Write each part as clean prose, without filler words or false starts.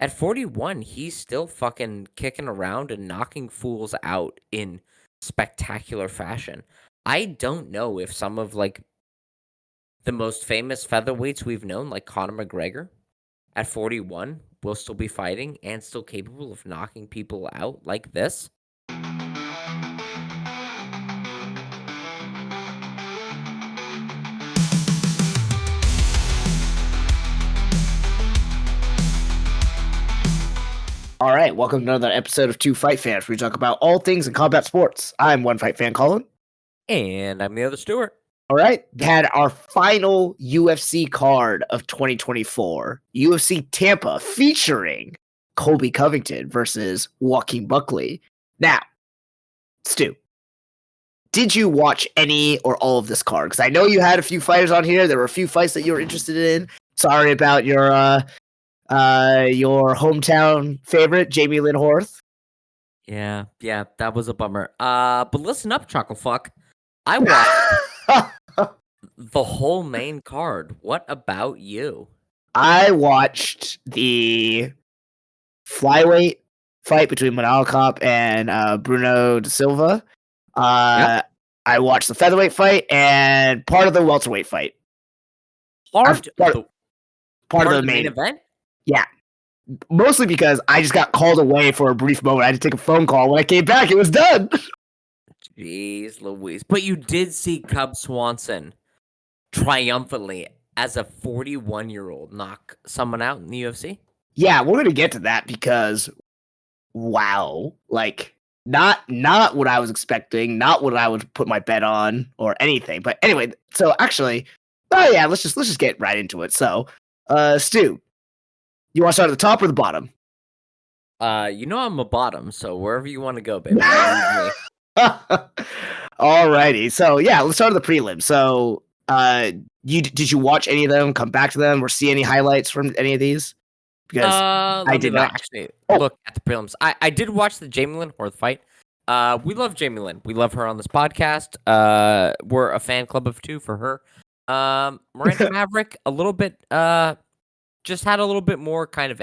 At 41, he's still fucking kicking around and knocking fools out in spectacular fashion. I don't know if some of like the most famous featherweights we've known, like Conor McGregor, at 41, will still be fighting and still capable of knocking people out like this. All right, welcome to another episode of Two Fight Fans, where we talk about all things in combat sports. I'm one fight fan, Colin. And I'm the other Stuart. All right, had our final UFC card of 2024, UFC Tampa, featuring Colby Covington versus Joaquin Buckley. Now, Stu, did you watch any or all of this card? Because I know you had a few fighters on here. There were a few fights that you were interested in. Sorry about your hometown favorite, Jamie Lynn Horth. Yeah, that was a bummer. But listen up, Chuckle Fuck. I watched the whole main card. What about you? I watched the flyweight fight between Manal Cop and Bruno da Silva. I watched the featherweight fight and part of the welterweight fight. Part of the main event? Yeah. Mostly because I just got called away for a brief moment. I had to take a phone call. When I came back, it was done. Jeez Louise. But you did see Cub Swanson triumphantly as a 41-year-old knock someone out in the UFC? Yeah, we're going to get to that because, wow. Like, not what I was expecting, not what I would put my bet on or anything. But anyway, so actually, let's just get right into it. So, Stu, you want to start at the top or the bottom? I'm a bottom, so wherever you want to go, baby. Alrighty, so yeah, let's start with the prelim. So, did you watch any of them? Come back to them, or see any highlights from any of these? Because I did not actually look at the prelims. I did watch the Jamie Lynn Horth fight. We love Jamie Lynn. We love her on this podcast. We're a fan club of two for her. Miranda Maverick, a little bit. Just had a little bit more kind of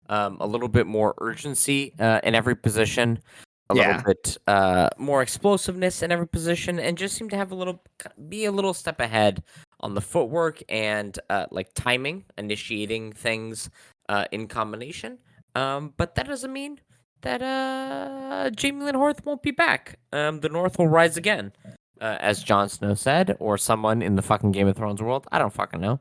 a little bit more urgency in every position, a little bit more explosiveness in every position, and just seemed to have be a little step ahead on the footwork and like timing, initiating things in combination. But that doesn't mean that Jamie Lynn Horth won't be back. The North will rise again, as Jon Snow said, or someone in the fucking Game of Thrones world. I don't fucking know.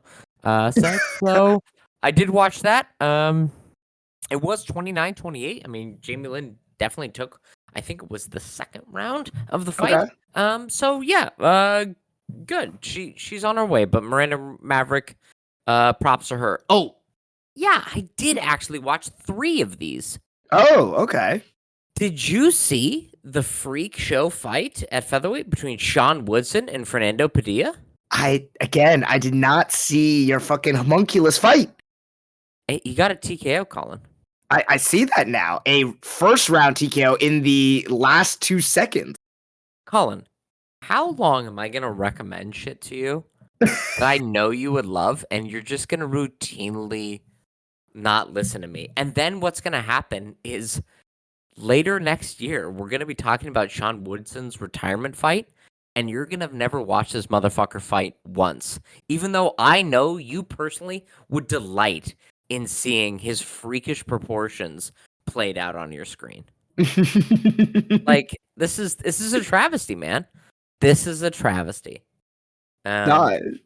So I did watch that. It was 29-28. I mean, Jamie Lynn definitely took, I think it was the second round of the fight. Okay. So yeah, good. She's on her way, but Miranda Maverick, props to her. Oh, yeah, I did actually watch 3 of these. Oh, okay. Did you see the freak show fight at featherweight between Sean Woodson and Fernando Padilla? I did not see your fucking homunculus fight. Hey, you got a TKO, Colin. I see that now. A first round TKO in the last 2 seconds. Colin, how long am I going to recommend shit to you that I know you would love, and you're just going to routinely not listen to me? And then what's going to happen is later next year, we're going to be talking about Sean Woodson's retirement fight, and you're going to have never watched this motherfucker fight once. Even though I know you personally would delight in seeing his freakish proportions played out on your screen. Like, this is a travesty, man. This is a travesty. You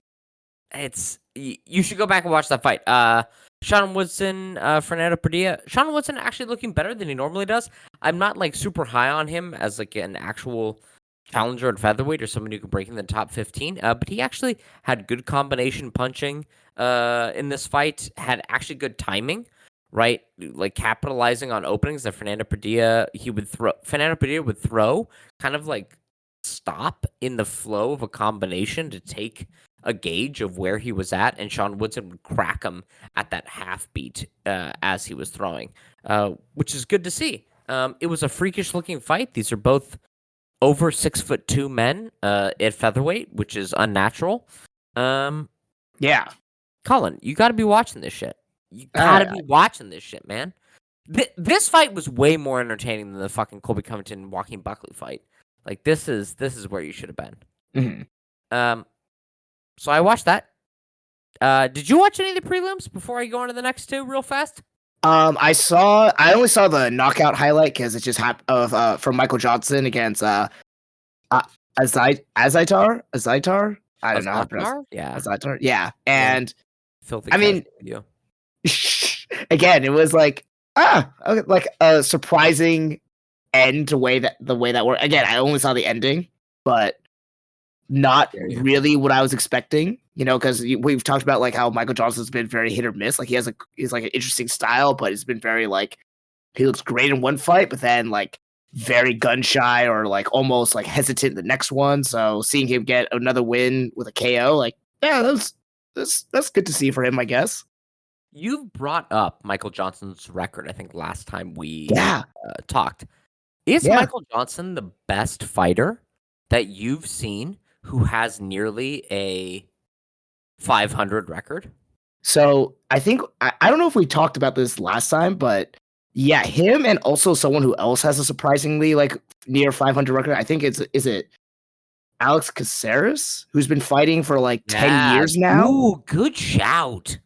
should go back and watch that fight. Sean Woodson, Fernando Padilla. Sean Woodson actually looking better than he normally does. I'm not like super high on him as like an actual challenger at featherweight or someone who can break in the top 15. But he actually had good combination punching in this fight, had actually good timing, right? Like capitalizing on openings that Fernando Padilla would throw, kind of like stop in the flow of a combination to take a gauge of where he was at, and Sean Woodson would crack him at that half beat as he was throwing, which is good to see. It was a freakish looking fight. These are both over 6'2" men at featherweight, which is unnatural. Yeah. Colin, you got to be watching this shit. You All gotta right. be watching this shit, man. This fight was way more entertaining than the fucking Colby Covington Joaquin Buckley fight. Like this is where you should have been. Mhm. So I watched that. Did you watch any of the prelims before I go on to the next two real fast? I only saw the knockout highlight because it just happened from Michael Johnson against Azitar. I don't know how to pronounce Azatar? Yeah. Azitar. Yeah, Yeah. and Filthy I mean, video. again, it was like okay, like a surprising end to the way that worked. Again, I only saw the ending, but not Yeah. really what I was expecting. You know, because we've talked about like how Michael Johnson's been very hit or miss. Like he's like an interesting style, but it's been very like he looks great in one fight, but then like very gun shy or like almost like hesitant in the next one. So seeing him get another win with a KO, like yeah, that's good to see for him, I guess. You've brought up Michael Johnson's record, I think, last time we Yeah, talked. Is yeah. Michael Johnson the best fighter that you've seen who has nearly a 500 record? So I think I don't know if we talked about this last time, but yeah, him and also someone who else has a surprisingly like near 500 record. I think is it Alex Caceres who's been fighting for like 10 Yeah. years now. Ooh, good shout.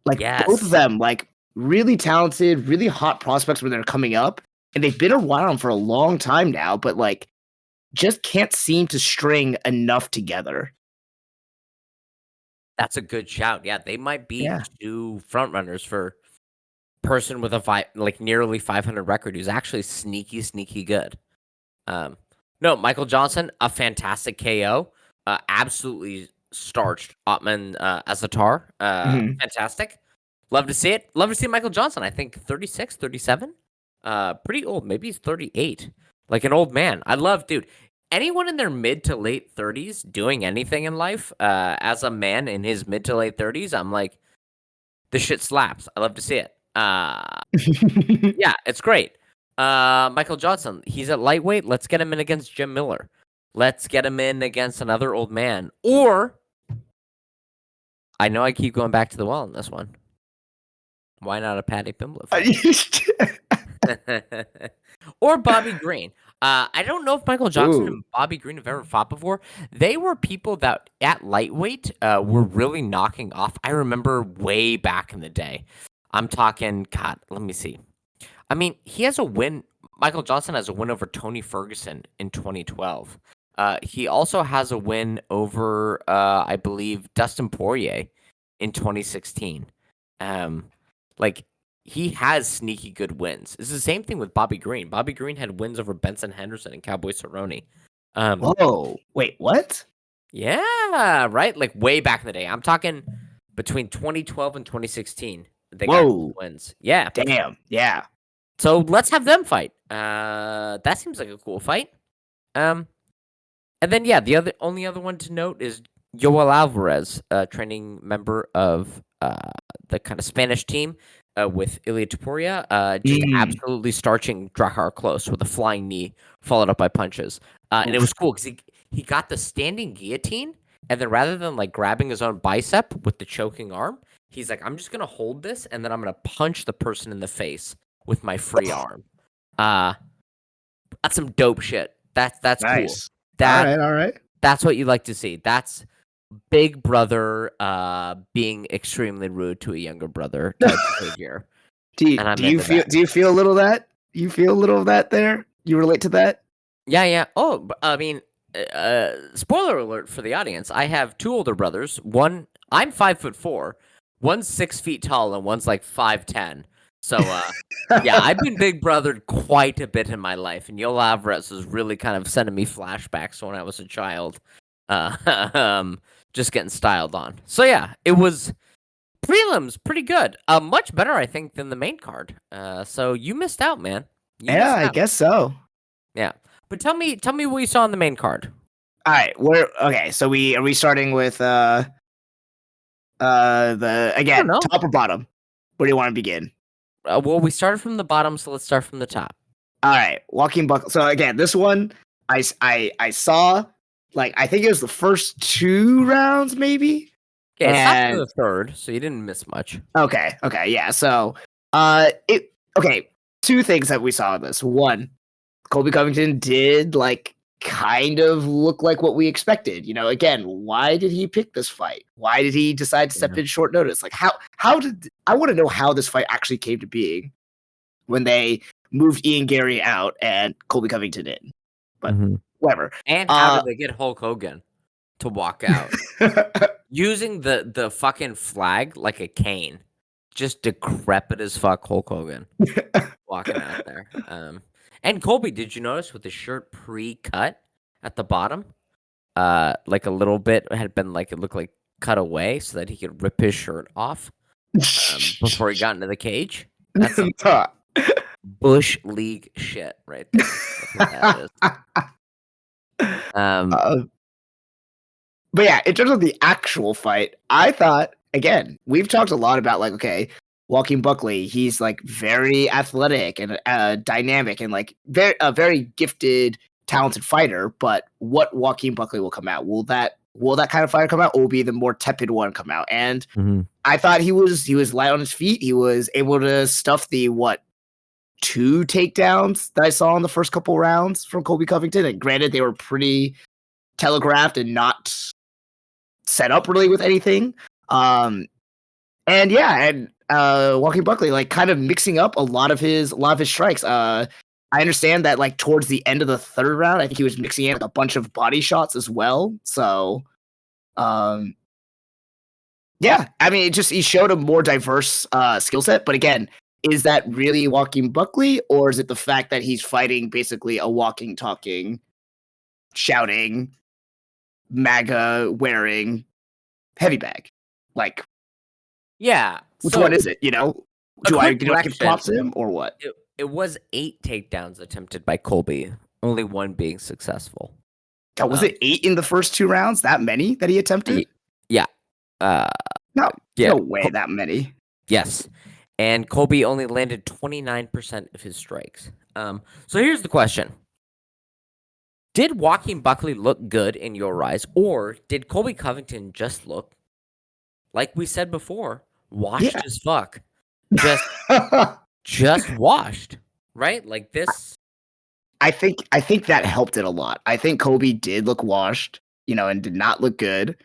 Like both of Yes. them, like really talented, really hot prospects when they're coming up, and they've been around for a long time now, but like just can't seem to string enough together. That's a good shout. Yeah, they might be Yeah. two front runners for person with a nearly 500 record who's actually sneaky good. No, Michael Johnson, a fantastic KO. Absolutely starched Ottman Azatar. Mhm. Fantastic. Love to see it. Love to see Michael Johnson. I think 36, 37. Pretty old. Maybe he's 38. Like an old man. I love, dude. Anyone in their mid to late 30s doing anything in life, as a man in his mid to late 30s, I'm like, this shit slaps. I love to see it. Yeah, it's great. Michael Johnson, he's at lightweight. Let's get him in against Jim Miller. Let's get him in against another old man. Or, I know I keep going back to the well in this one. Why not a Patty Pimblett fight? Or Bobby Green. I don't know if Michael Johnson Ooh. and Bobby Green have ever fought before. They were people that at lightweight were really knocking off. I remember way back in the day. I'm talking, God, let me see. I mean, he has a win. Michael Johnson has a win over Tony Ferguson in 2012. He also has a win over, I believe, Dustin Poirier in 2016. Like, he has sneaky good wins. It's the same thing with Bobby Green. Bobby Green had wins over Benson Henderson and Cowboy Cerrone. Whoa. Wait, what? Yeah, right? Like, way back in the day. I'm talking between 2012 and 2016. They got Whoa. wins. Yeah. Damn. Yeah. So let's have them fight. That seems like a cool fight. And then yeah, the only other one to note is Yoel Alvarez, training member of the kind of Spanish team with Ilia Topuria, just absolutely starching Drakkar Close with a flying knee, followed up by punches. And it was cool because he got the standing guillotine, and then rather than like grabbing his own bicep with the choking arm, he's like, I'm just gonna hold this, and then I'm gonna punch the person in the face with my free arm. That's some dope shit. That's Nice. cool. All right. That's what you like to see. That's big brother being extremely rude to a younger brother type behavior. Do And you feel a little of that? You feel a little of that there? You relate to that? Yeah. Oh, I mean, spoiler alert for the audience. I have two older brothers. One, I'm 5'4", one's 6 feet tall, and one's like 5'10". So, yeah, I've been big brothered quite a bit in my life, and Yoel Alvarez was really kind of sending me flashbacks when I was a child, just getting styled on. So yeah, it was prelims pretty good, much better I think than the main card. So you missed out, man. Yeah, I guess so. Yeah, but tell me what you saw on the main card. All right, okay. So are we starting with the again top or bottom? Where do you want to begin? Well, we started from the bottom, so let's start from the top. All right, Joaquin Buckley. So again, this one I saw, like I think it was the first 2 rounds, maybe. Okay, it's top of And the third, so you didn't miss much. okay, yeah. So, two things that we saw in this. One, Colby Covington did like kind of look like what we expected. Again, why did he pick this fight? Why did he decide to step in short notice? Like how did I want to know how this fight actually came to being when they moved Ian Gary out and Colby Covington in? But whatever. And how did they get Hulk Hogan to walk out using the fucking flag like a cane? Just decrepit as fuck Hulk Hogan walking out there. And Colby, did you notice with the shirt pre-cut at the bottom? Like a little bit had been like it looked like cut away so that he could rip his shirt off before he got into the cage. That's some Bush League shit right there. That's what that is. But yeah, in terms of the actual fight, I thought, again, we've talked a lot about like, okay, Joaquin Buckley, he's like very athletic and dynamic and like a very gifted, talented fighter. But what Joaquin Buckley will come out? Will that kind of fighter come out, or will be the more tepid one come out? And I thought he was light on his feet. He was able to stuff the 2 takedowns that I saw in the first couple rounds from Colby Covington. And granted, they were pretty telegraphed and not set up really with anything. And Joaquin Buckley like kind of mixing up a lot of his strikes. I understand that like towards the end of the third round, I think he was mixing in like, a bunch of body shots as well. So, yeah, I mean, he showed a more diverse skill set. But again, is that really Joaquin Buckley, or is it the fact that he's fighting basically a walking, talking, shouting, MAGA wearing heavy bag? Like, yeah. Which one is it? Do I give props to him or what? It was 8 takedowns attempted by Colby, only 1 being successful. Was it 8 in the first 2 rounds? That many that he attempted? Yeah. No way that many. Yes. And Colby only landed 29% of his strikes. So here's the question. Did Joaquin Buckley look good in your eyes, or did Colby Covington just look, like we said before, washed as fuck? Just washed, right? Like this. I think that helped it a lot. I think Colby did look washed, and did not look good.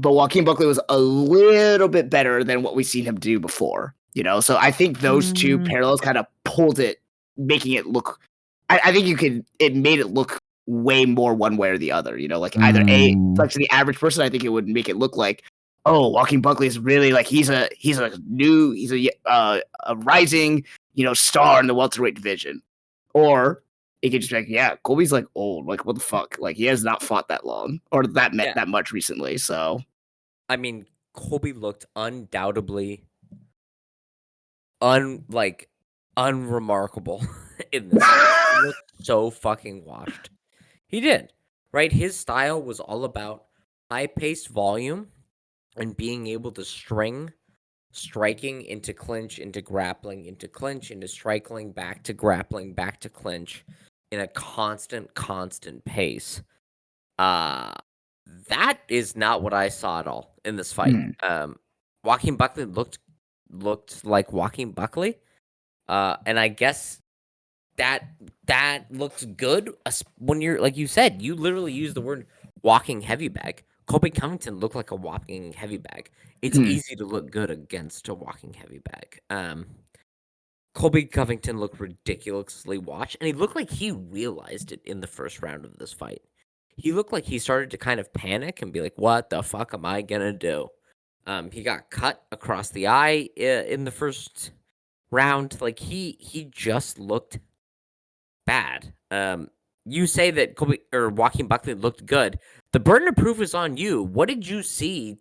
But Joaquin Buckley was a little bit better than what we've seen him do before, So I think those two parallels kind of pulled it, making it look. I think it made it look way more one way or the other, like either like to the average person, I think it would make it look like, oh, Joaquin Buckley is really like he's a rising, star in the welterweight division. Or it could just be like, yeah, Colby's like old. Like, what the fuck? Like, he has not fought that long or that much recently. So, I mean, Colby looked undoubtedly unremarkable in this. He looked so fucking washed. He did, right? His style was all about high-paced volume and being able to string striking into clinch, into grappling, into clinch, into striking, back to grappling, back to clinch in a constant pace. That is not what I saw at all in this fight. Joaquin Buckley looked like Joaquin Buckley. And I guess that looks good when you're, like you said, you literally use the word walking heavy bag. Colby Covington looked like a walking heavy bag. It's easy to look good against a walking heavy bag. Colby Covington looked ridiculously washed, and he looked like he realized it in the first round of this fight. He looked like he started to kind of panic and be like, what the fuck am I going to do? He got cut across the eye in the first round. Like, he just looked bad. You say that Joaquin Buckley looked good. The burden of proof is on you. What did you see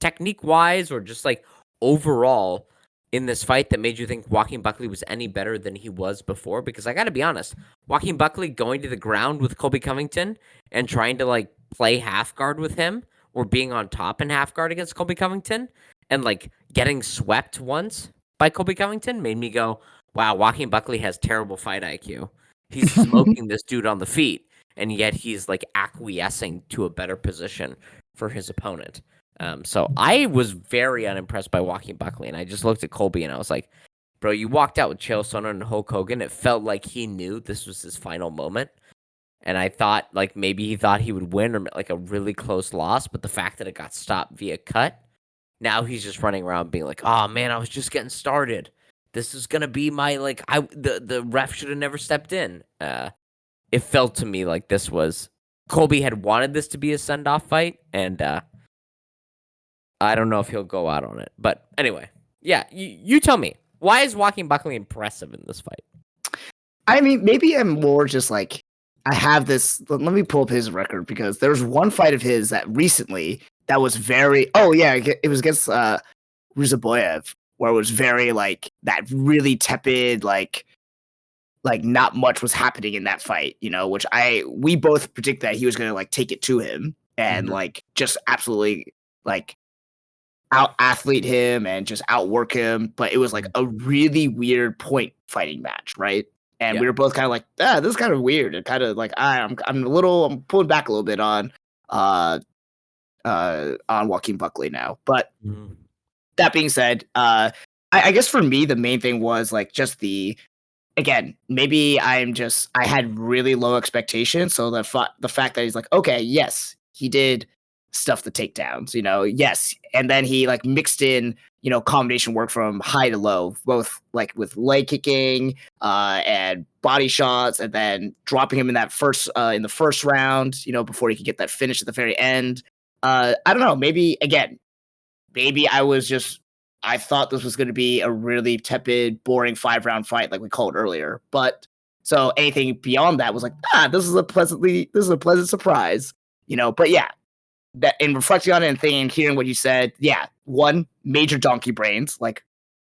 technique-wise or just like overall in this fight that made you think Joaquin Buckley was any better than he was before? Because I got to be honest, Joaquin Buckley going to the ground with Colby Covington and trying to like play half guard with him or being on top in half guard against Colby Covington and like getting swept once by Colby Covington made me go, wow, Joaquin Buckley has terrible fight IQ. He's smoking this dude on the feet, and yet he's like acquiescing to a better position for his opponent. So I was very unimpressed by Joaquin Buckley, and I just looked at Colby and I was like, bro, you walked out with Chael Sonnen and Hulk Hogan. It felt like he knew this was his final moment. And I thought, like, maybe he thought he would win or, like, a really close loss. But the fact that it got stopped via cut, now he's just running around being like, oh, man, I was just getting started. This is going to be my, like, the ref should have never stepped in. It felt to me like this was, Colby had wanted this to be a send-off fight. And I don't know if he'll go out on it. But anyway, yeah, you tell me. Why is Joaquin Buckley impressive in this fight? I mean, maybe I'm more just like, I have this. Let me pull up his record because there's one fight of his that recently that was very. Oh yeah, it was against Ruzaboyev, where it was very like that really tepid, like not much was happening in that fight, which we both predict that he was gonna like take it to him and like just absolutely like out athlete him and just outwork him, but it was like a really weird point fighting match, right? And we were both kind of like, this is kind of weird. And kind of like, I'm pulling back a little bit on Joaquin Buckley now. But that being said, I guess for me, the main thing was like just again, maybe I had really low expectations. So the fact that he's like, okay, yes, he did stuff the takedowns, yes. And then he like mixed in, combination work from high to low, both like with leg kicking and body shots, and then dropping him in that in the first round, before he could get that finish at the very end. I don't know, maybe I thought this was going to be a really tepid, boring 5-round fight like we called earlier. But so anything beyond that was like, this is a pleasant surprise, but yeah. That in reflecting on it and thinking, hearing what you said, yeah, one, major donkey brains. Like,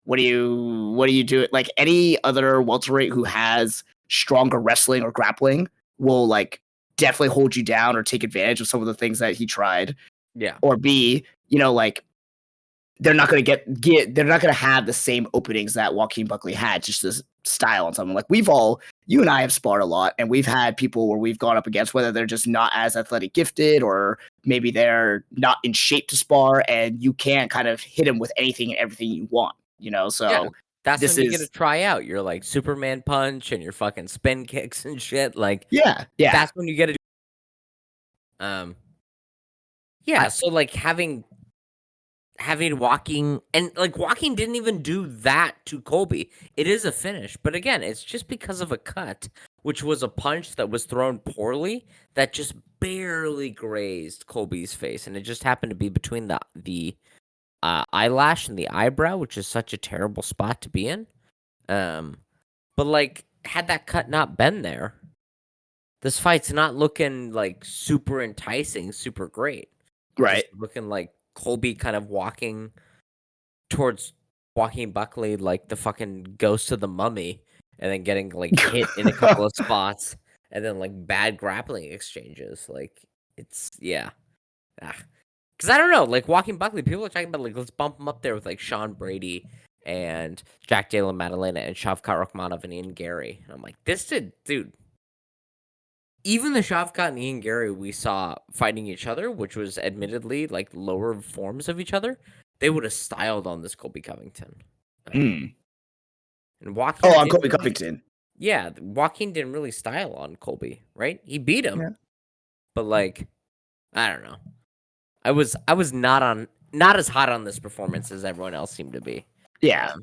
what do you do? Like any other welterweight who has stronger wrestling or grappling will like definitely hold you down or take advantage of some of the things that he tried. Yeah. Or B, like they're not going to they're not going to have the same openings that Joaquin Buckley had, just this style on something. Like you and I have sparred a lot, and we've had people where we've gone up against, whether they're just not as athletic gifted or maybe they're not in shape to spar, and you can't kind of hit them with anything and everything you want, so yeah, that's when you get to try out your like Superman punch and your fucking spin kicks and shit. Like, yeah, that's when you get to so like having Joaquin, and like Joaquin didn't even do that to Colby. It is a finish, but again, it's just because of a cut, which was a punch that was thrown poorly that just barely grazed Colby's face, and it just happened to be between the eyelash and the eyebrow, which is such a terrible spot to be in. But like, had that cut not been there, this fight's not looking like super enticing, super great. Right, just looking like Colby kind of walking towards Joaquin Buckley like the fucking ghost of the mummy, and then getting like hit in a couple of spots, and then like bad grappling exchanges. Like, it's because I don't know, like Joaquin Buckley, people are talking about like, let's bump him up there with like Sean Brady and Jack Della Maddalena and Shavkat Rakhmonov and Ian Gary. And I'm like, dude. Even the Shavkat and Ian Gary we saw fighting each other, which was admittedly like lower forms of each other, they would have styled on this Colby Covington. And Joaquin. On Colby Covington. Yeah, Joaquin didn't really style on Colby, right? He beat him, but like, I don't know. I was not as hot on this performance as everyone else seemed to be. Yeah.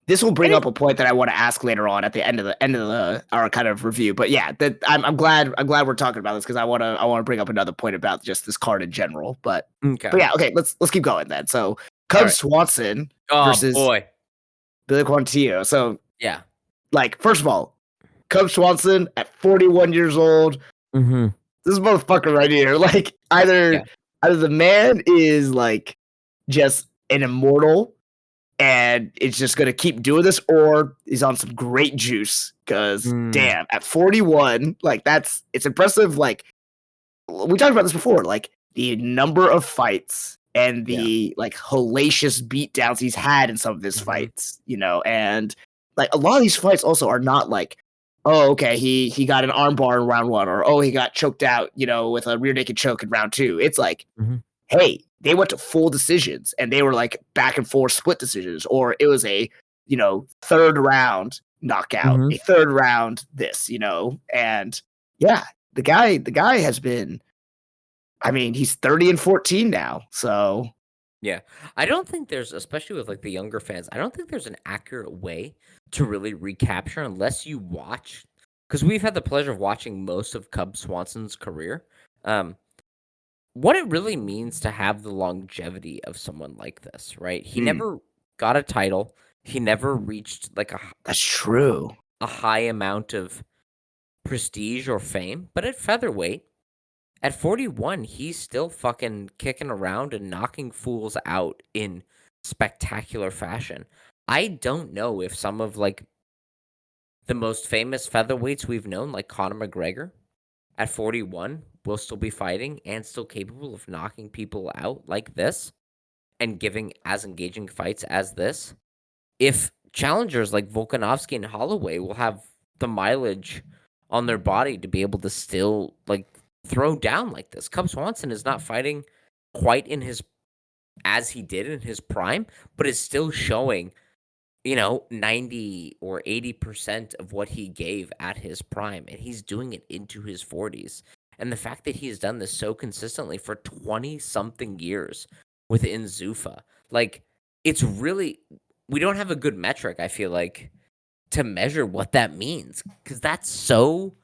This will bring up a point that I want to ask later on at the end of our kind of review. But yeah, I'm glad we're talking about this because I want to bring up another point about just this card in general. But yeah, okay, let's keep going then. So Swanson versus Billy Quarantillo. So yeah, like first of all, Cub Swanson at 41 years old. Mm-hmm. This motherfucker right here, like either the man is like just an immortal and it's just going to keep doing this, or he's on some great juice because damn, at 41, like it's impressive. Like we talked about this before, like the number of fights and the like hellacious beatdowns he's had in some of his fights, and like a lot of these fights also are not like, oh, okay, he got an armbar in round 1, or oh, he got choked out, with a rear naked choke in round 2. It's like, hey, they went to full decisions, and they were like back and forth split decisions, or it was a third round knockout, a third round this, and yeah, the guy has been. I mean, he's 30-14 now, so Yeah. I don't think there's, especially with like the younger fans, I don't think there's an accurate way to really recapture unless you watch, because we've had the pleasure of watching most of Cub Swanson's career. What it really means to have the longevity of someone like this, right? He never got a title. He never reached like that's true. a high amount of prestige or fame, but at featherweight, at 41, he's still fucking kicking around and knocking fools out in spectacular fashion. I don't know if some of like the most famous featherweights we've known, like Conor McGregor, at 41, will still be fighting and still capable of knocking people out like this and giving as engaging fights as this. If challengers like Volkanovski and Holloway will have the mileage on their body to be able to still like throw down like this. Cub Swanson is not fighting quite in his as he did in his prime, but is still showing, 90 or 80% of what he gave at his prime, and he's doing it into his 40s. And the fact that he has done this so consistently for 20 something years within Zuffa, like it's really, we don't have a good metric, I feel like, to measure what that means, because that's so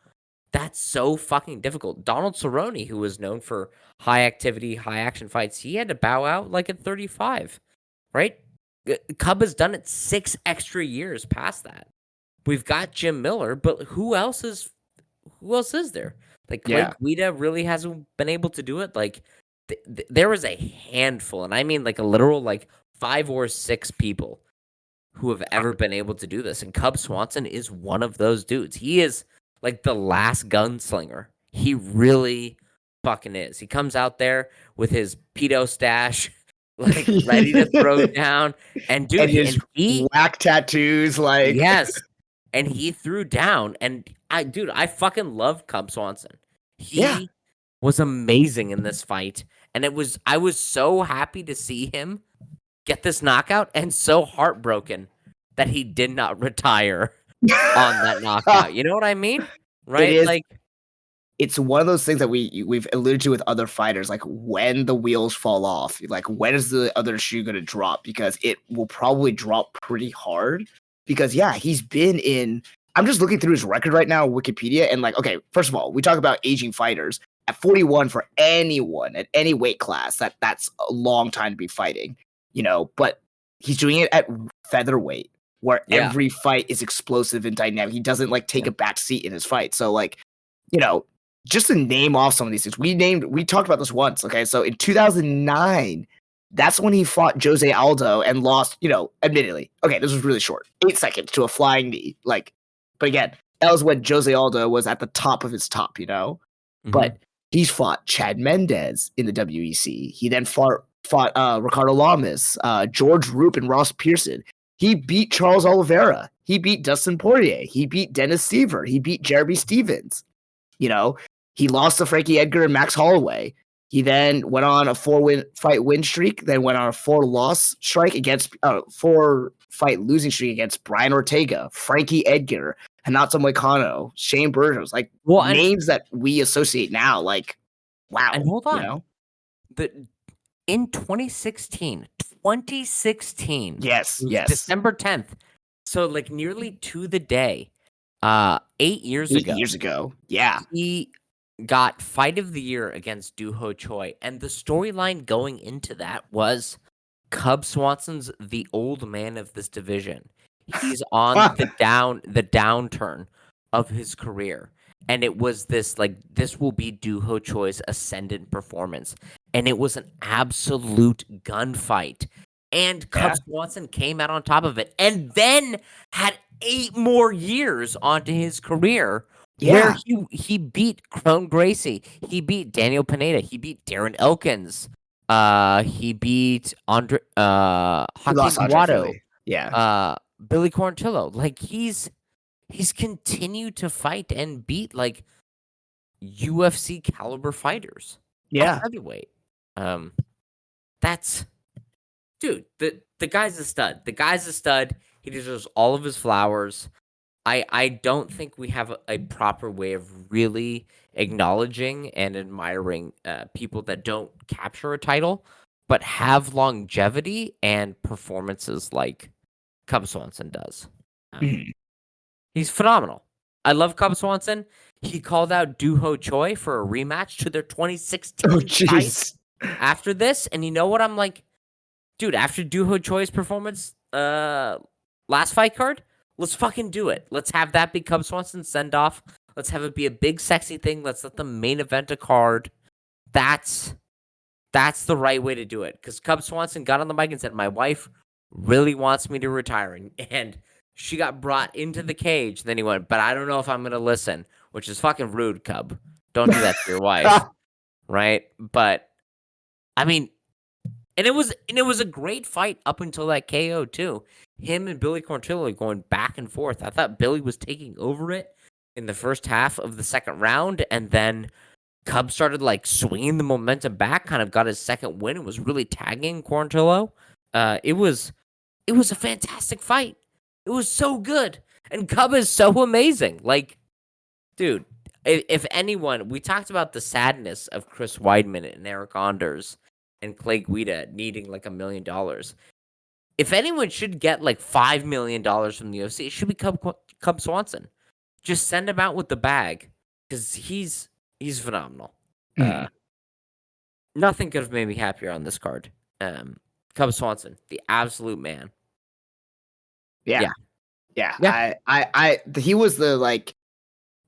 fucking difficult. Donald Cerrone, who was known for high activity, high action fights, he had to bow out like at 35, right? Cub has done it 6 extra years past that. We've got Jim Miller, but who else is there? Like Clay Guida really hasn't been able to do it. Like there was a handful, and I mean like a literal like 5 or 6 people who have ever been able to do this, and Cub Swanson is one of those dudes. He is like the last gunslinger. He really fucking is. He comes out there with his pedo stash, like ready to throw down, and dude, and his whack tattoos, like yes, and he threw down, and I fucking love Cub Swanson. He was amazing in this fight, and I was so happy to see him get this knockout, and so heartbroken that he did not retire on that knockout. You know what I mean? Right? It is, like it's one of those things that we've alluded to with other fighters, like when the wheels fall off, like when is the other shoe going to drop? Because it will probably drop pretty hard. Because he's been in. I'm just looking through his record right now, Wikipedia, and like, okay, first of all, we talk about aging fighters. At 41, for anyone at any weight class, that's a long time to be fighting, But he's doing it at featherweight, where every fight is explosive and dynamic. He doesn't like take a back seat in his fight. So like, just to name off some of these things, we talked about this once. Okay, so in 2009, that's when he fought Jose Aldo and lost. Admittedly, okay, this was really short, 8 seconds to a flying knee. Like, but again, that was when Jose Aldo was at the top of his top. But he's fought Chad Mendez in the WEC. He then fought Ricardo Lamas, George Roop, and Ross Pearson. He beat Charles Oliveira. He beat Dustin Poirier. He beat Dennis Seaver. He beat Jeremy Stevens. He lost to Frankie Edgar and Max Holloway. He then went on a 4-fight win streak, then went on a 4-loss strike against 4-fight losing streak against Brian Ortega, Frankie Edgar, Hanato Moicano, Shane Burgos, like names that we associate now. Like, wow. And hold on, in 2016, yes, December 10th, so like nearly to the day, 8 years ago. 8 years ago, he got Fight of the Year against Doo Ho Choi, and the storyline going into that was Cub Swanson's the old man of this division. He's on the downturn of his career, and it was this will be Doo Ho Choi's ascendant performance, and it was an absolute gunfight. And Cub Swanson came out on top of it, and then had 8 more years onto his career. Where he beat Crone Gracie, he beat Daniel Pineda, he beat Darren Elkins, he beat Hakeem Watto, Billy Quarantillo. Like he's continued to fight and beat like UFC caliber fighters. At heavyweight. That's dude. The guy's a stud. The guy's a stud. He deserves all of his flowers. I don't think we have a proper way of really acknowledging and admiring people that don't capture a title, but have longevity and performances like Cub Swanson does. Mhm. He's phenomenal. I love Cub Swanson. He called out Doo-Ho Choi for a rematch to their Oh 2016 fight jeez. after this, and you know what? I'm like, dude, after Doo-Ho Choi's performance, last fight card, let's fucking do it. Let's have that be Cub Swanson send off. Let's have it be a big sexy thing. Let's let the main event a card. That's the right way to do it. Because Cub Swanson got on the mic and said, "My wife really wants me to retire," and she got brought into the cage. Then he went, "But I don't know if I'm gonna listen," which is fucking rude, Cub. Don't do that to your wife, right? But I mean, and it was a great fight up until that KO too. Him and Billy Quarantillo going back and forth. I thought Billy was taking over it in the first half of the second round, and then Cub started like swinging the momentum back. Kind of got his second win and was really tagging Quarantillo. It was a fantastic fight. It was so good, and Cub is so amazing. Like, dude, if anyone, we talked about the sadness of Chris Weidman and Eric Anders and Clay Guida needing like $1 million. If anyone should get like $5 million from the UFC, it should be Cub Swanson. Just send him out with the bag because he's phenomenal. Mhm. Nothing could have made me happier on this card. Cub Swanson, the absolute man. Yeah. Yeah. Yeah. Yeah. He was the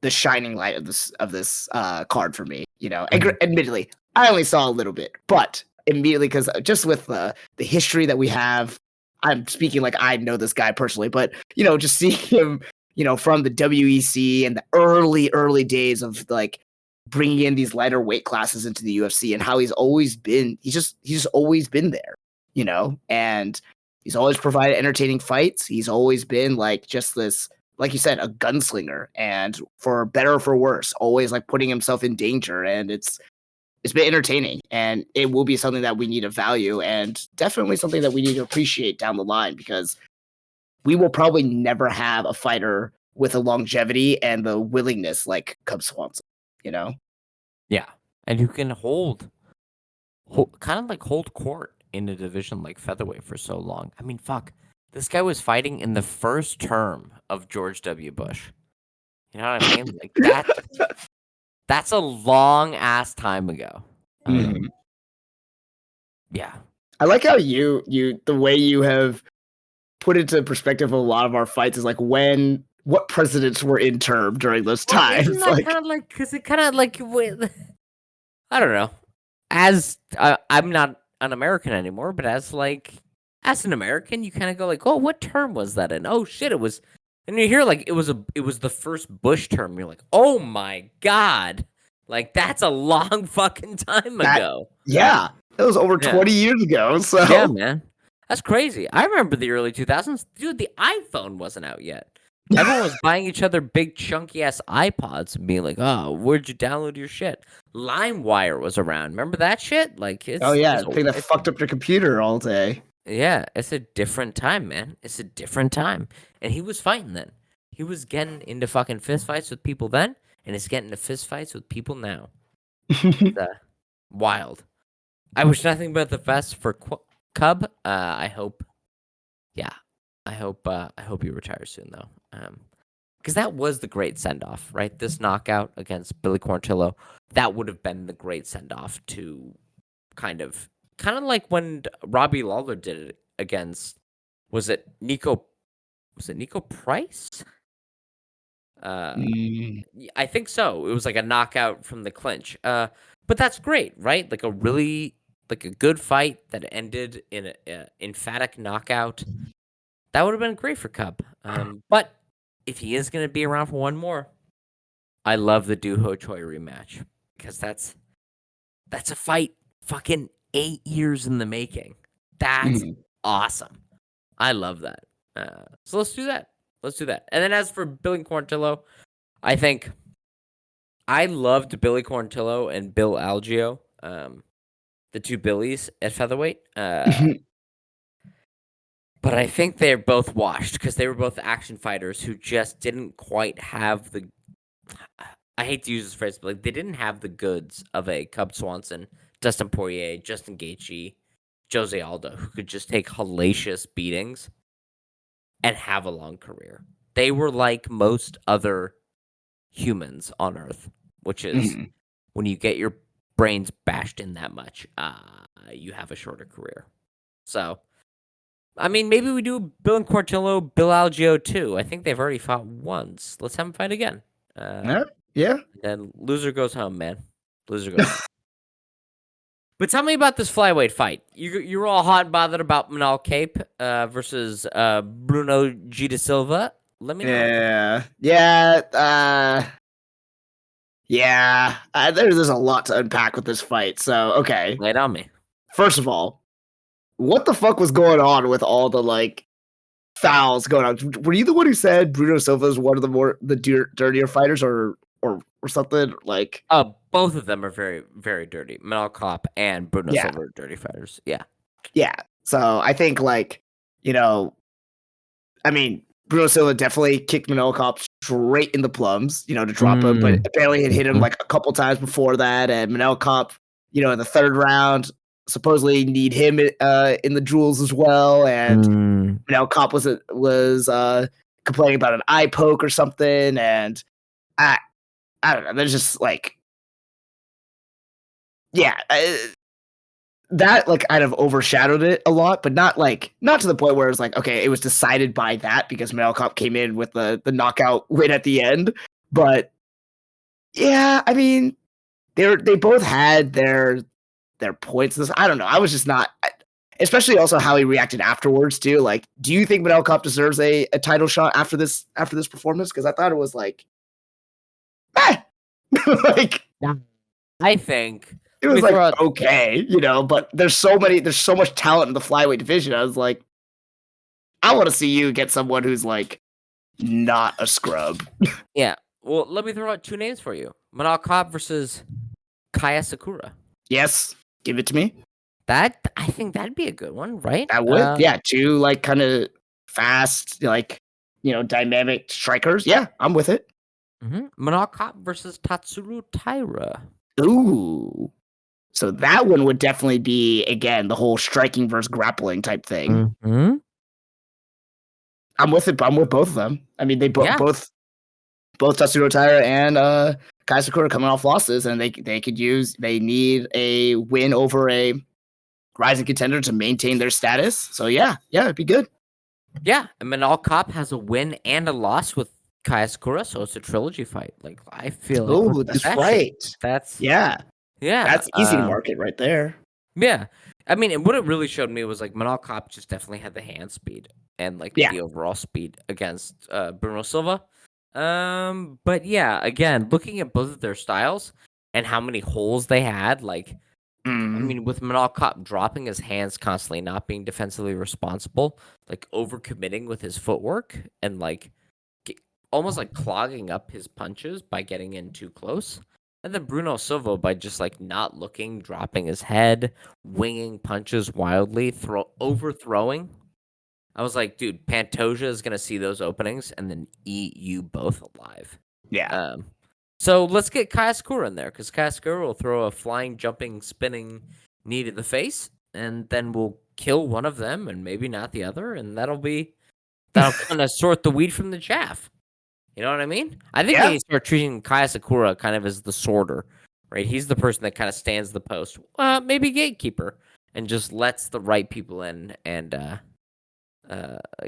shining light of this card for me. You know, Mhm. admittedly, I only saw a little bit, but immediately because just with the history that we have, I'm speaking like I know this guy personally, but you know, just seeing him, you know, from the WEC and the early days of like bringing in these lighter weight classes into the UFC and how he's just always been there, you know, and he's always provided entertaining fights. He's always been like just this, like you said, a gunslinger, and for better or for worse, always like putting himself in danger. And it's been entertaining, and it will be something that we need to value, and definitely something that we need to appreciate down the line because we will probably never have a fighter with a longevity and the willingness like Cub Swanson. You know? Yeah. And who can hold kind of like hold court in a division like featherweight for so long. I mean, fuck. This guy was fighting in the first term of George W. Bush. You know what I mean? Like that's a long ass time ago. Mhm. Yeah. I like how the way you have put into perspective a lot of our fights is like what presidents were in term during those Well, isn't times. that Like, kind of like because it kind of like I don't know. As I'm not an American anymore, but as an American, you kind of go like, oh, what term was that in? Oh shit, it was. And you hear like it was the first Bush term. You're like, oh my god, like that's a long fucking time that ago. yeah, that was over Yeah, 20 years ago. yeah, So man, that's crazy. I remember the early 2000s, dude. The iPhone wasn't out yet. Everyone was buying each other big chunky ass iPods and being like, "Oh, where'd you download your shit?" LimeWire was around. Remember that shit? Like oh yeah, thing that it's fucked up your computer all day. yeah, it's a different time, man. It's a different time. And he was fighting then. He was getting into fucking fist fights with people then, and he's getting into fist fights with people now. It's wild. I wish nothing but the best for Cub. I hope, yeah, I hope he retires soon though. Because that was the great send off, right? This knockout against Billy Quarantillo, that would have been the great send off to kind of like when Robbie Lawler did it against was it Nico Price? Uh Mm. I think so. It was like a knockout from the clinch. But that's great, right? Like a really like a good fight that ended in a emphatic knockout. That would have been great for Cub. But if he is going to be around for one more, I love the Doo-Ho Choi rematch because that's a fight fucking 8 years in the making. That's Mhm. awesome. I love that. So let's do that. Let's do that. And then as for Billy Quarantillo, I think I loved Billy Quarantillo and Bill Algeo. the two Billies at featherweight. But I think they're both washed because they were both action fighters who just didn't quite have the. I hate to use this phrase, but like they didn't have the goods of a Cub Swanson, Dustin Poirier, Justin Gaethje, Jose Aldo, who could just take hellacious beatings and have a long career. They were like most other humans on Earth, which is when you get your brains bashed in that much, you have a shorter career. So, I mean, maybe we do Bill and Quartillo, Bill Algeo too. I think they've already fought once. Let's have them fight again. Yeah. Then loser goes home, man. Loser goes home. But tell me about this flyweight fight. You're all hot and bothered about Manal Cape versus Bruno G. Da Silva. Let me know. Yeah. There's a lot to unpack with this fight. So, okay. Lay it on me. First of all, what the fuck was going on with all the like fouls going on? Were you the one who said Bruno Silva is one of the dirtier fighters, or something like? Both of them are very, very dirty. Manal Cop and Bruno Silva are dirty fighters. Yeah. Yeah. So I think Bruno Silva definitely kicked Manal Cop straight in the plums, to drop him, but apparently it hit him like a couple times before that, and Manal Cop, in the third round, supposedly need him in the jewels as well, and Manal Cop was complaining about an eye poke or something, and I don't know. There's just like, that like kind of overshadowed it a lot, but not to the point where it's like, okay, it was decided by that because Manal Cop came in with the knockout win at the end. But yeah, I mean, they both had their points. I don't know. I was just not, especially also how he reacted afterwards too. Like, do you think Manal Cop deserves a title shot after this performance? Because I thought it was like, like, I think it was like okay, but there's so much talent in the flyweight division. I was like, I want to see you get someone who's like not a scrub. Yeah. Well, let me throw out two names for you: Manal Cop versus Kaya Sakura. Yes, give it to me. I think that'd be a good one, right? I would. Yeah, two like kind of fast, like dynamic strikers. Yeah, I'm with it. Manal Cop versus Tatsuro Taira. Ooh. So that one would definitely be, again, the whole striking versus grappling type thing. I'm with it. I'm with both of them. I mean, they both Tatsuro Taira and Kai Sakura coming off losses, and they need a win over a rising contender to maintain their status. So yeah, it'd be good. Yeah, I mean, Manal Cop has a win and a loss with Kai Sakura, so it's a trilogy fight. Like, I feel like... Oh, that's right. Yeah. That's easy to market right there. Yeah. I mean, and what it really showed me was, like, Manal Cop just definitely had the hand speed and, like, the overall speed against Bruno Silva. But, yeah, again, looking at both of their styles and how many holes they had, like... I mean, with Manal Cop dropping his hands constantly, not being defensively responsible, like, overcommitting with his footwork and, like... almost like clogging up his punches by getting in too close. And then Bruno Silva by just like not looking, dropping his head, winging punches wildly, overthrowing. I was like, dude, Pantoja is going to see those openings and then eat you both alive. Yeah. So let's get Kaya Sakura in there because Kaya Sakura will throw a flying, jumping, spinning knee to the face and then we'll kill one of them and maybe not the other. And that'll kind of sort the wheat from the chaff. You know what I mean? I think they start treating Kaya Sakura kind of as the sorter, right? He's the person that kind of stands the post, maybe gatekeeper, and just lets the right people in and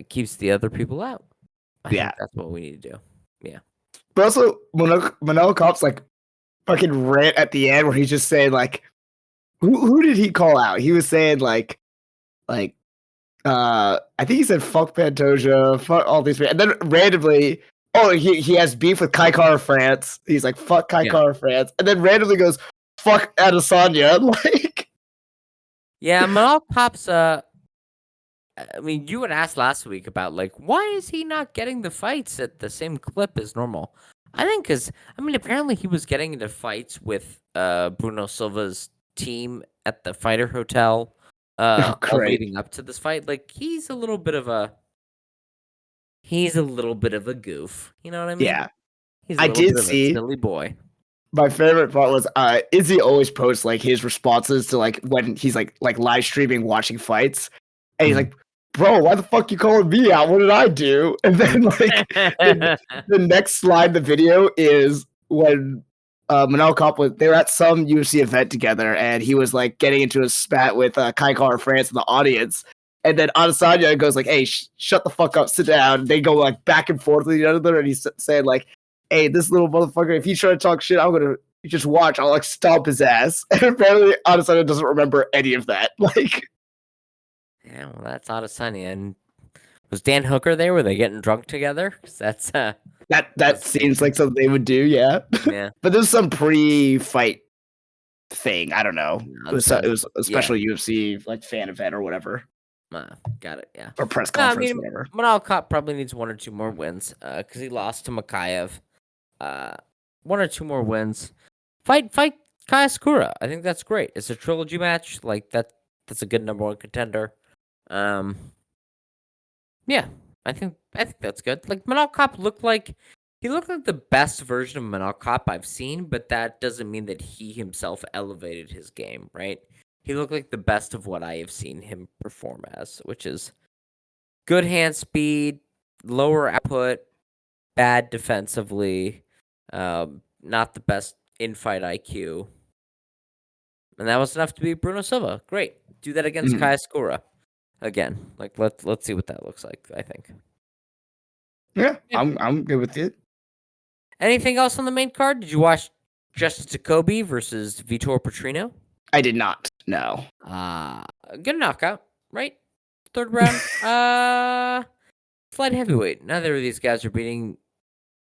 keeps the other people out. I think that's what we need to do. Yeah. But also, Manal Cop's like fucking rant at the end where he's just saying like, who did he call out? He was saying like, I think he said fuck Pantoja, fuck all these people, and then randomly. Oh, he has beef with Kai Kara France. He's like, fuck Kai Kara France. And then randomly goes, fuck Adesanya. Like, yeah, Manal Cop's, I mean, you had asked last week about, like, why is he not getting the fights at the same clip as normal? I think because, I mean, apparently he was getting into fights with Bruno Silva's team at the fighter hotel, Oh, all great. leading up to this fight. Like he's a little bit of a goof. You know what I mean? Yeah. He's a I little did bit of a see silly boy. my favorite part was Izzy always posts like his responses to like when he's like live streaming watching fights. And he's Mhm. like, bro, why the fuck you calling me out? What did I do? And then like the next slide in the video is when Manel Kopp they were at some UFC event together and he was like getting into a spat with Kai Kara France in the audience. And then Adesanya goes like, hey, shut the fuck up, sit down. And they go like back and forth with each other. And he's saying like, hey, this little motherfucker, if he try to talk shit, I'm gonna just watch. I'll like stomp his ass. And apparently Adesanya doesn't remember any of that. Like, Yeah, well, that's Adesanya. And was Dan Hooker there? Were they getting drunk together? 'Cause that's that seems like something they would do, yeah. yeah. But there's some pre-fight thing. I don't know. It was Nonsense. a special UFC like fan event or whatever, Got it. Yeah. or press No, I conference, mean, whatever. Manal Kopp probably needs 1 or 2 more wins because he lost to Makayev. 1 or 2 more wins. Fight Kaya Sakura. I think that's great. It's a trilogy match. Like that's a good number 1 contender. Yeah, I think that's good. Like Manal Kopp looked like the best version of Manal Kopp I've seen, but that doesn't mean that he himself elevated his game, right? He looked like the best of what I have seen him perform as, which is good hand speed, lower output, bad defensively, not the best in-fight IQ. And that was enough to beat Bruno Silva. Great. Do that against Kaya Sakura. Again, like let's see what that looks like, I think. Yeah, Yeah. I'm good with it. Anything else on the main card? Did you watch Justice Jacoby versus Vitor Petrino? I did not. No. Good knockout, right? 3rd round. Light heavyweight. Neither of these guys are beating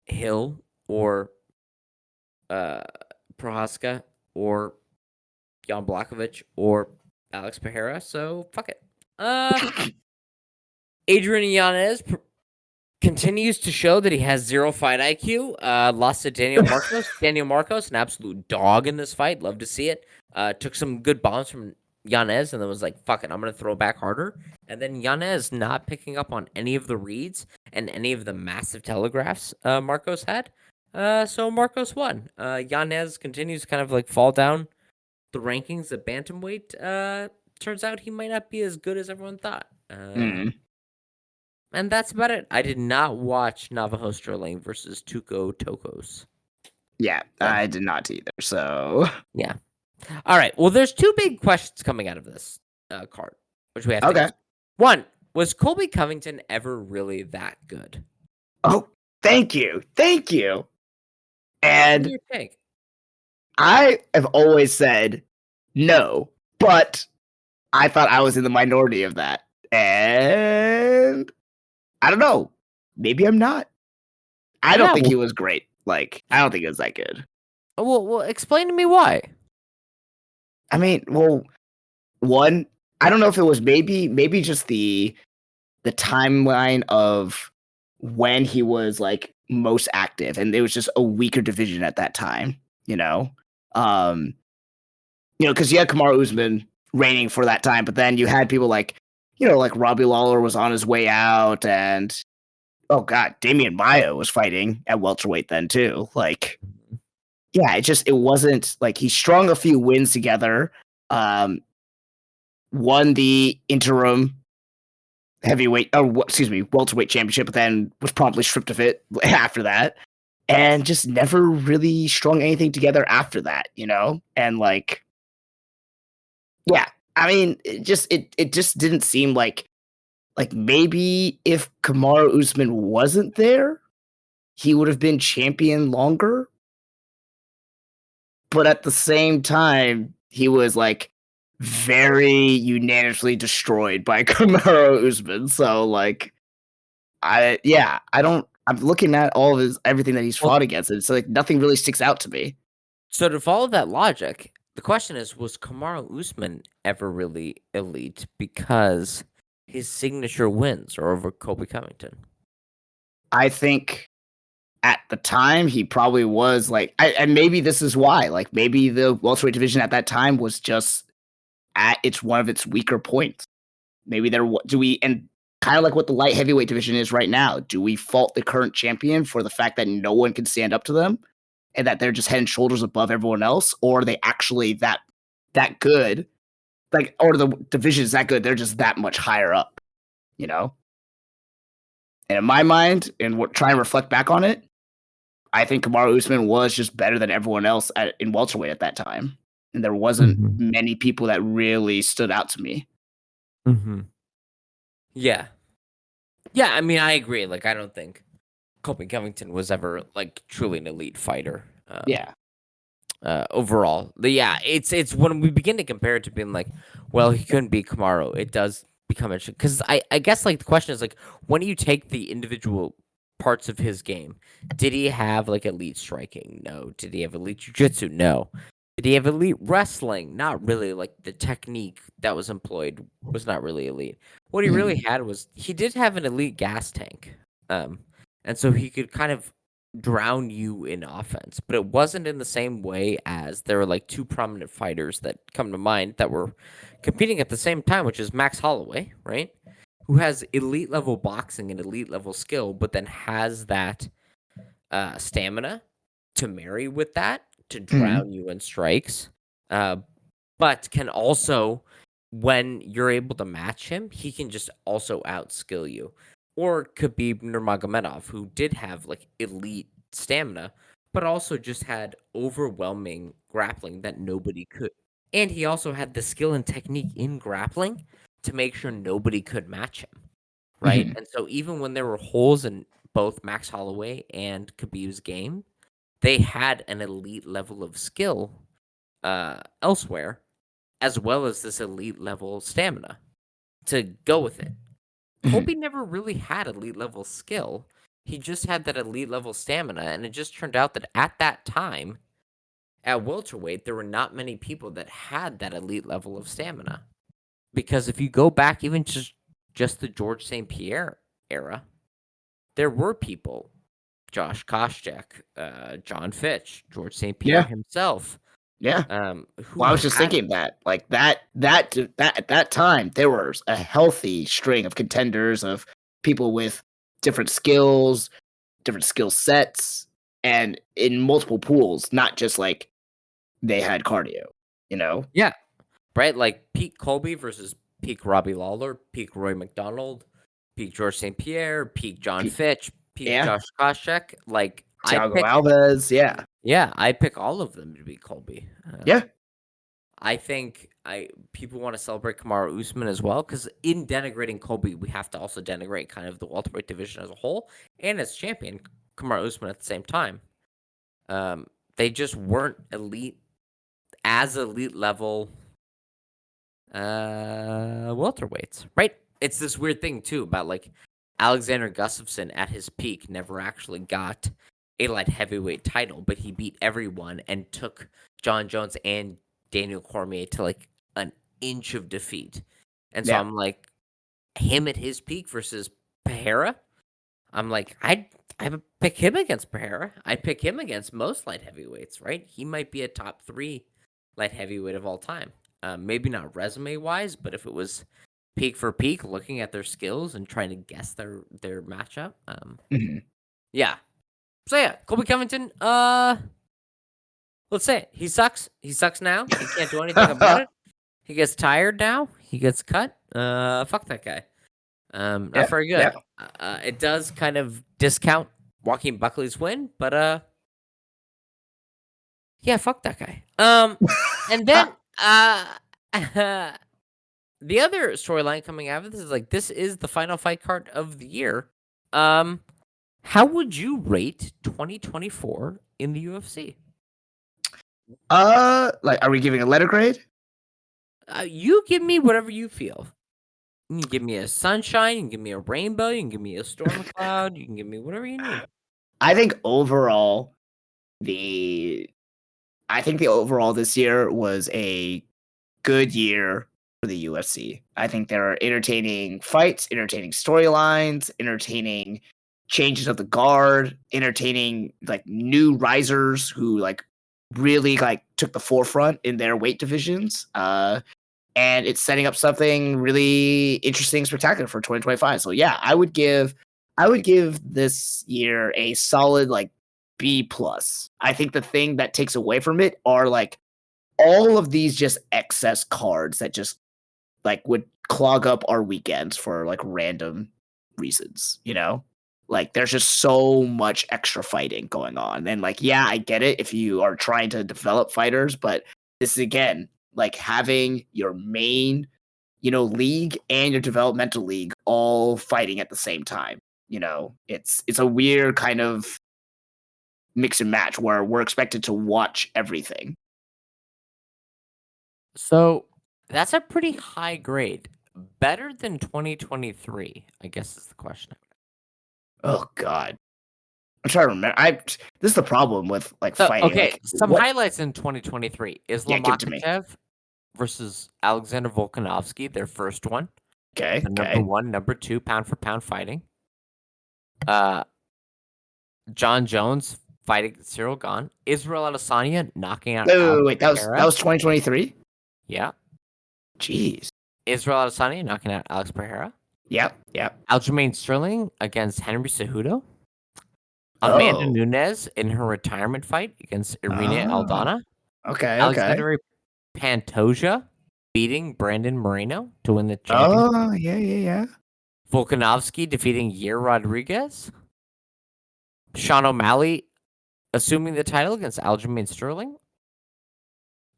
Hill or Prohaska or Jan Blachowicz or Alex Pereira, so fuck it. Adrian Yanez continues to show that he has 0 fight IQ. Lost to Daniel Marcos. Daniel Marcos, an absolute dog in this fight. Love to see it. Took some good bombs from Yanez and then was like, fuck it, I'm going to throw back harder. And then Yanez not picking up on any of the reads and any of the massive telegraphs Marcos had. So Marcos won. Yanez continues to kind of like fall down the rankings at bantamweight. Turns out he might not be as good as everyone thought. And that's about it. I did not watch Navajo Sterling versus Tuco Tokos. Yeah, I did not either. So yeah. All right. Well, there's 2 big questions coming out of this card, which we have to answer. 1, was Colby Covington ever really that good? Oh, thank you. What And do you think? I have always said no, but I thought I was in the minority of that. And I don't know. Maybe I'm not. I don't think he was great. Like, I don't think it was that good. Well, explain to me why. I mean, well, one, I don't know if it was maybe just the timeline of when he was like most active, and it was just a weaker division at that time, you know? Because you had Kamaru Usman reigning for that time, but then you had people like, like Robbie Lawler was on his way out, and oh god, Damian Maia was fighting at welterweight then too. Like, yeah, it wasn't like he strung a few wins together. Won the interim welterweight championship, but then was promptly stripped of it after that, and just never really strung anything together after that, And like, yeah, I mean, it just didn't seem like maybe if Kamaru Usman wasn't there, he would have been champion longer. But at the same time, he was like very unanimously destroyed by Kamaru Usman. So like, I'm looking at all of everything that he's fought against, and it's like nothing really sticks out to me. So to follow that logic, the question is, was Kamaru Usman ever really elite because his signature wins are over Colby Covington? I think at the time, he probably was like, and maybe this is why. Like, maybe the welterweight division at that time was just at its one of its weaker points. Maybe and kind of like what the light heavyweight division is right now. Do we fault the current champion for the fact that no one can stand up to them, and that they're just head and shoulders above everyone else, or are they actually that good? Like, or the division is that good? They're just that much higher up, you know. And in my mind, and try and reflect back on it, I think Kamaru Usman was just better than everyone else in welterweight at that time, and there wasn't Mhm. many people that really stood out to me. Mhm. Yeah. Yeah, I mean, I agree. Like, I don't think Colby Covington was ever like truly an elite fighter. Yeah. Overall, it's when we begin to compare it to being like, well, he couldn't beat Kamaru. It does become interesting because I guess like the question is like, when you take the individual parts of his game, did he have like elite striking? No. Did he have elite jiu-jitsu? No. Did he have elite wrestling? Not really. Like the technique that was employed was not really elite. What he really had was he did have an elite gas tank. And so he could kind of drown you in offense, but it wasn't in the same way as there were like two prominent fighters that come to mind that were competing at the same time, which is Max Holloway, right? Who has elite level boxing and elite level skill, but then has that stamina to marry with that to drown you in strikes. But can also, when you're able to match him, he can just also outskill you. Or Khabib Nurmagomedov, who did have like elite stamina, but also just had overwhelming grappling that nobody could. And he also had the skill and technique in grappling to make sure nobody could match him, right? And so even when there were holes in both Max Holloway and Khabib's game, they had an elite level of skill elsewhere, as well as this elite level stamina to go with it. Colby never really had elite level skill. He just had that elite level stamina, and it just turned out that at that time, at welterweight, there were not many people that had that elite level of stamina. Because if you go back even just the George St. Pierre era, there were people, Josh Koscheck, John Fitch, George St. Pierre Yeah. himself, Yeah. Well, who I was just had thinking that, like that at that time, there was a healthy string of contenders of people with different skills, different skill sets, and in multiple pools, not just like they had cardio, you know? yeah, right? Like peak Colby versus peak Robbie Lawler, peak Roy McDonald, peak George St. Pierre, peak John Pe- Fitch, peak Yeah. Josh Koscheck. Like Thiago Alves. Yeah. I pick all of them to be Colby. Yeah. I think people want to celebrate Kamaru Usman as well because in denigrating Colby, we have to also denigrate kind of the welterweight division as a whole and as champion Kamaru Usman at the same time. They just weren't elite level welterweights, right? It's this weird thing too about like Alexander Gustafsson at his peak never actually got a light heavyweight title, but he beat everyone and took John Jones and Daniel Cormier to like an inch of defeat. And so Yeah. I'm like, him at his peak versus Pereira. I'm like, I would pick him against Pereira. I'd pick him against most light heavyweights, right? He might be a top 3 light heavyweight of all time. Maybe not resume wise, but if it was peak for peak, looking at their skills and trying to guess their matchup. Mhm. Yeah. So yeah, Colby Covington. Let's say it. He sucks. He sucks now. He can't do anything about it. He gets tired now. He gets cut. Fuck that guy. Yeah. Not very Yeah. good. It does kind of discount Joaquin Buckley's win, but yeah, fuck that guy. And then the other storyline coming out of this is like this is the final fight card of the year. How would you rate 2024 in the UFC? Like, are we giving a letter grade? You give me whatever you feel. You can give me a sunshine, you can give me a rainbow, you can give me a storm cloud, you can give me whatever you need. I think overall, the I think the overall this year was a good year for the UFC. I think there are entertaining fights, entertaining storylines, entertaining changes of the guard, entertaining like new risers who like really like took the forefront in their weight divisions. And it's setting up something really interesting, spectacular for 2025. So yeah, I would give this year a solid like B plus. I think the thing that takes away from it are like all of these just excess cards that just like would clog up our weekends for like random reasons, you know? Like there's just so much extra fighting going on. And like, yeah, I get it if you are trying to develop fighters, but this is again like having your main, league and your developmental league all fighting at the same time. It's a weird kind of mix and match where we're expected to watch everything. So that's a pretty high grade. Better than 2023, I guess is the question. Oh God. I'm trying to remember. This is the problem with like So, fighting. okay, Like, some what? highlights in 2023. Yeah, Islam give it to me. Makhachev versus Alexander Volkanovski, their first one. Okay, The number okay. 1, number 2 pound for pound fighting. John Jones fighting Cyril Gane. Israel Adesanya knocking out Wait. That was Pereira. 2023. Yeah. Jeez. Israel Adesanya knocking out Alex Pereira. Yep. Aljamain Sterling against Henry Cejudo. Amanda Oh. Nunes in her retirement fight against Irina Aldana. Okay. Alexander Pantoja beating Brandon Moreno to win the championship. Oh, yeah. Volkanovski defeating Yair Rodriguez. Sean O'Malley assuming the title against Aljamain Sterling.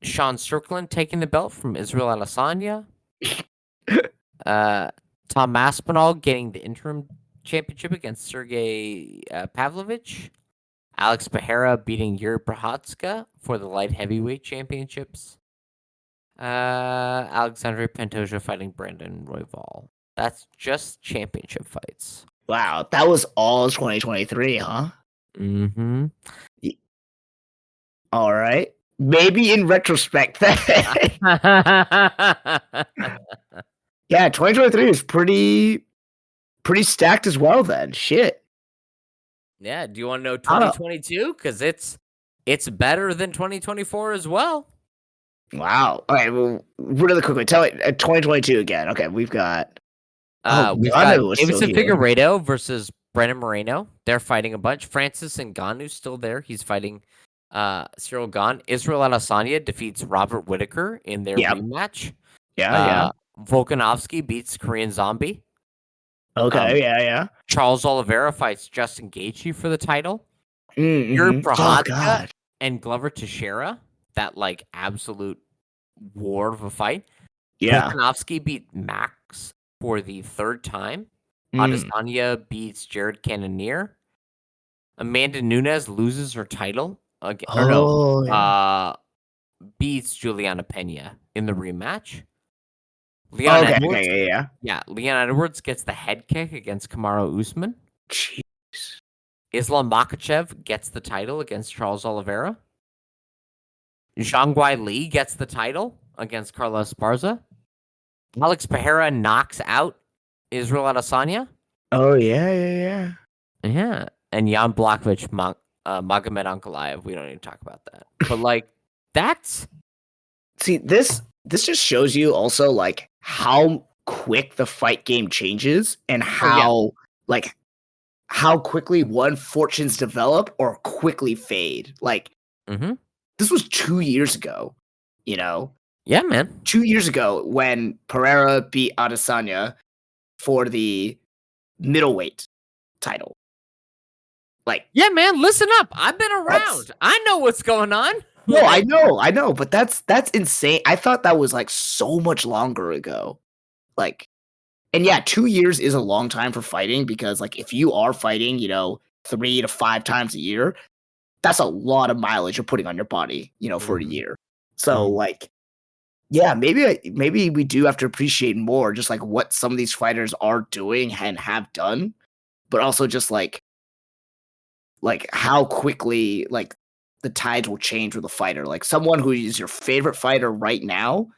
Sean Strickland taking the belt from Israel Adesanya. Tom Aspinall getting the interim championship against Sergey Pavlovich. Alex Pereira beating Yuri Prochazka for the light heavyweight championships. Alexandre Pantoja fighting Brandon Royval. That's just championship fights. Wow, that was all 2023, huh? Mm-hmm. All right. Maybe in retrospect, yeah, 2023 is pretty stacked as well. Then shit. Yeah. Do you want to know 2022? Because it's better than 2024 as well. Wow. All right. Well, really quickly, tell it 2022 again. Okay, we've got. We've got Davidson Figueiredo versus Brandon Moreno. They're fighting a bunch. Francis Ngannou's still there. He's fighting Cyril Gane. Israel Adesanya defeats Robert Whittaker in their rematch. Yeah. Volkanovski beats Korean Zombie. Okay, yeah. Charles Oliveira fights Justin Gaethje for the title. Mm-hmm. Yuri Prochazka and Glover Teixeira. That like absolute war of a fight. Yeah. Volkanovski beat Max for the third time. Adesanya beats Jared Cannonier. Amanda Nunes loses her title. Beats Juliana Pena in the rematch. Leon Edwards, yeah. Leon Edwards gets the head kick against Kamaru Usman. Jeez. Islam Makhachev gets the title against Charles Oliveira. Zhang Guai Li gets the title against Carlos Esparza. Alex Pereira knocks out Israel Adesanya. Oh, yeah. Yeah. And Jan Blachowicz, Magomed Ankalaev. We don't need to talk about that. But, like, that's... See, this just shows you also, like, how quick the fight game changes and how, how quickly fortunes develop or quickly fade. Like, this was 2 years ago, you know? Yeah, man. 2 years ago when Pereira beat Adesanya for the middleweight title. Like, yeah, man, listen up. I've been around. I know what's going on. No, I know, but that's insane. I thought that was like so much longer ago. Like, and yeah, 2 years is a long time for fighting because like if you are fighting, 3 to 5 times a year, that's a lot of mileage you're putting on your body, for a year. So like, yeah, maybe we do have to appreciate more just like what some of these fighters are doing and have done, but also just like how quickly like the tides will change with a fighter. Like someone who is your favorite fighter right now,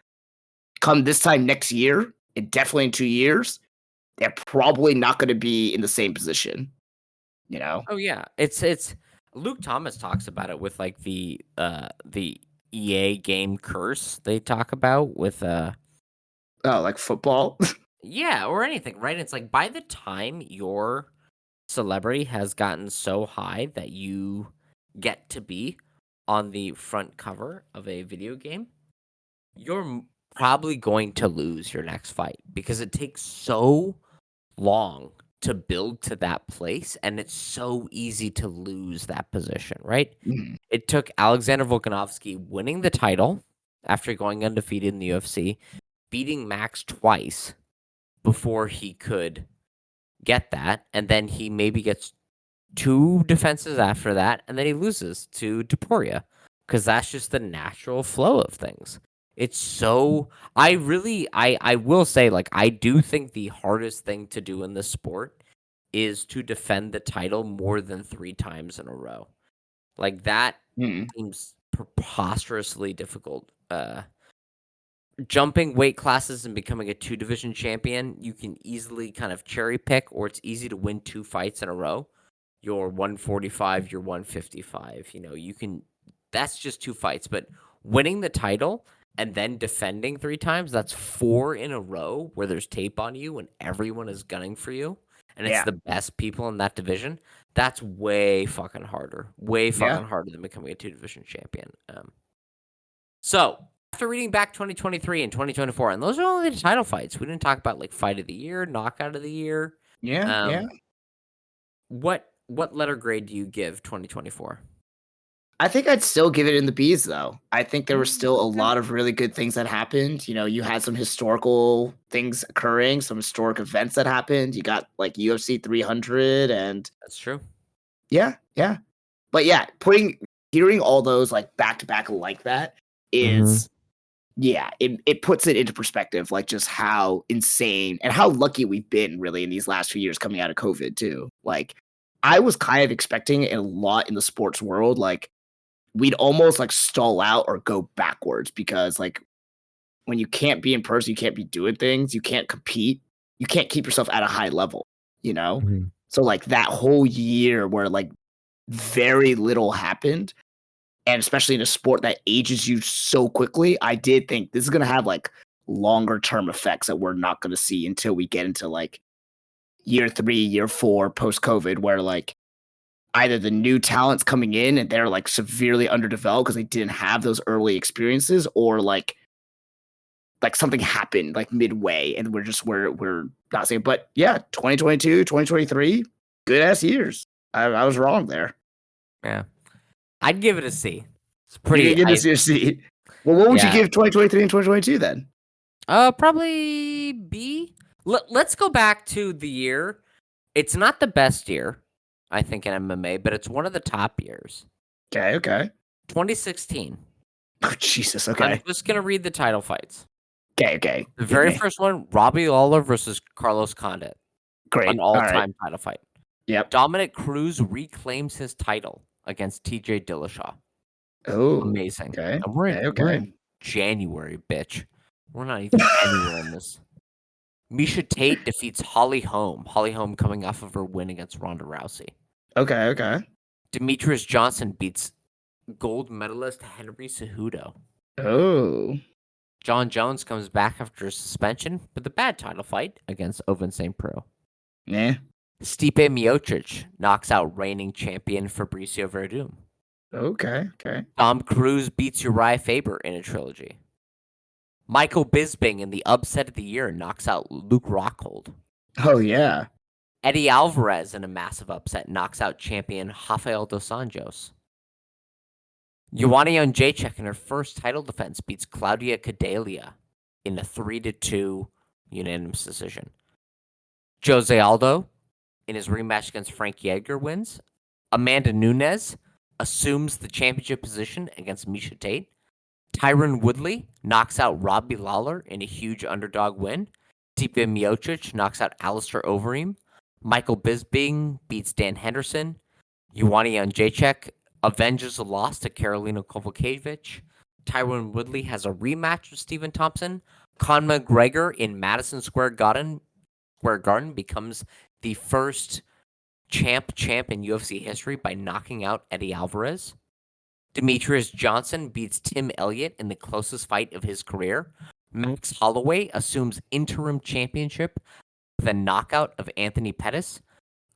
come this time next year, and definitely in 2 years, they're probably not going to be in the same position. you know? Oh yeah, it's Luke Thomas talks about it with like the EA game curse they talk about with Oh, like football? yeah, or anything, right? It's like by the time your celebrity has gotten so high that you get to be on the front cover of a video game, you're probably going to lose your next fight because it takes so long to build to that place and it's so easy to lose that position, right? Mhm. It took Alexander Volkanovski winning the title after going undefeated in the UFC, beating Max twice before he could get that, and then he maybe gets 2 defenses after that, and then he loses to Topuria because that's just the natural flow of things. It's so I will say, like, I do think the hardest thing to do in this sport is to defend the title more than 3 times in a row. Like, that Mhm. seems preposterously difficult. Jumping weight classes and becoming a 2 division champion, you can easily kind of cherry pick, or it's easy to win 2 fights in a row. You're 145, you're 155. You know, you can that's just 2 fights, but winning the title and then defending 3 times, that's 4 in a row where there's tape on you and everyone is gunning for you, and it's Yeah. the best people in that division. That's way fucking harder. Way Yeah. fucking harder than becoming a 2 division champion. So, after reading back 2023 and 2024, and those are only the title fights. We didn't talk about like fight of the year, knockout of the year. Yeah. Yeah. Um, what letter grade do you give 2024? I think I'd still give it in the B's though. I think there were still a Okay. lot of really good things that happened. You know, you had some historical things occurring, some historic events that happened. You got like UFC 300 and That's true. yeah, yeah. But yeah, hearing all those like back to back like that Mhm. is yeah, it puts it into perspective, like just how insane and how lucky we've been really in these last few years coming out of COVID too. Like I was kind of expecting a lot in the sports world, like we'd almost like stall out or go backwards because like when you can't be in person, you can't be doing things, you can't compete, you can't keep yourself at a high level, you know? Mhm. So like that whole year where like very little happened, and especially in a sport that ages you so quickly, I did think this is gonna have like longer term effects that we're not gonna see until we get into like year 3, year 4 post COVID, where like either the new talents coming in and they're like severely underdeveloped because they didn't have those early experiences, or like something happened like midway and we're not saying. But yeah, 2022, 2023, good ass years. I was wrong there. Yeah. I'd give it a C. It's You're gonna pretty give I this your seat. Well, what would you yeah. give 2023 and 2022 then? Probably B. Let's go back to the year. It's not the best year, I think, in MMA, but it's one of the top years. Okay, okay. 2016. Oh, Jesus, I'm okay. just gonna read the title fights. Okay, okay. The Hit very me. first one, Robbie Lawler versus Carlos Condit, an Great. All right. all-time title fight. Yep. Dominic Cruz reclaims his title against TJ Dillashaw. Oh, Amazing. okay. And we're in Okay, we're okay. in January, bitch. We're not even anywhere in this. Misha Tate defeats Holly Holm. Holly Holm coming off of her win against Ronda Rousey. Okay, okay. Demetrius Johnson beats gold medalist Henry Cejudo. Oh. John Jones comes back after a suspension with a bad title fight against Ovince St. Preux. Yeah. Stipe Miocic knocks out reigning champion Fabricio Verdum. Okay, okay. Tom Cruise beats Uriah Faber in a trilogy. Michael Bisping in the upset of the year knocks out Luke Rockhold. Oh yeah. Eddie Alvarez in a massive upset knocks out champion Rafael dos Anjos. Joanna Jędrzejczyk in her first title defense beats Claudia Cadelia in a 3-2 unanimous decision. Jose Aldo in his rematch against Frank Yeager wins. Amanda Nunes assumes the championship position against Misha Tate. Tyron Woodley knocks out Robbie Lawler in a huge underdog win. Stipe Miocic knocks out Alistair Overeem. Michael Bisping beats Dan Henderson. Joanna Jędrzejczyk avenges a loss to Karolina Kowalkiewicz. Tyron Woodley has a rematch with Stephen Thompson. Conor McGregor in Madison Square Garden becomes the first champ in UFC history by knocking out Eddie Alvarez. Demetrius Johnson beats Tim Elliott in the closest fight of his career. Max Holloway assumes interim championship with a knockout of Anthony Pettis.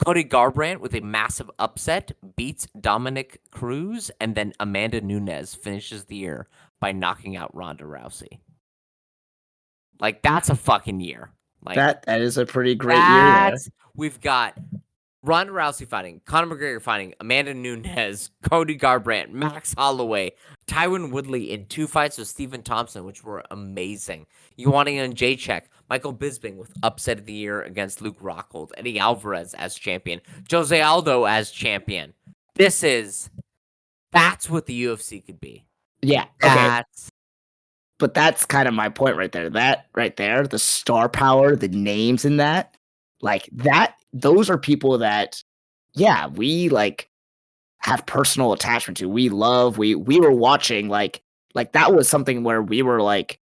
Cody Garbrandt, with a massive upset, beats Dominic Cruz, and then Amanda Nunes finishes the year by knocking out Ronda Rousey. Like, that's a fucking year. Like that is a pretty great year there. We've got Ronda Rousey fighting, Conor McGregor fighting, Amanda Nunes, Cody Garbrandt, Max Holloway, Tyron Woodley in 2 fights with Stephen Thompson, which were amazing. Ioana and Jacek, Michael Bisping with upset of the year against Luke Rockhold, Eddie Alvarez as champion, Jose Aldo as champion. That's what the UFC could be. Yeah, okay. But that's kind of my point right there. That right there, the star power, the names in that, like that, those are people that, yeah, we like have personal attachment to. We love. We were watching like that was something where we were like,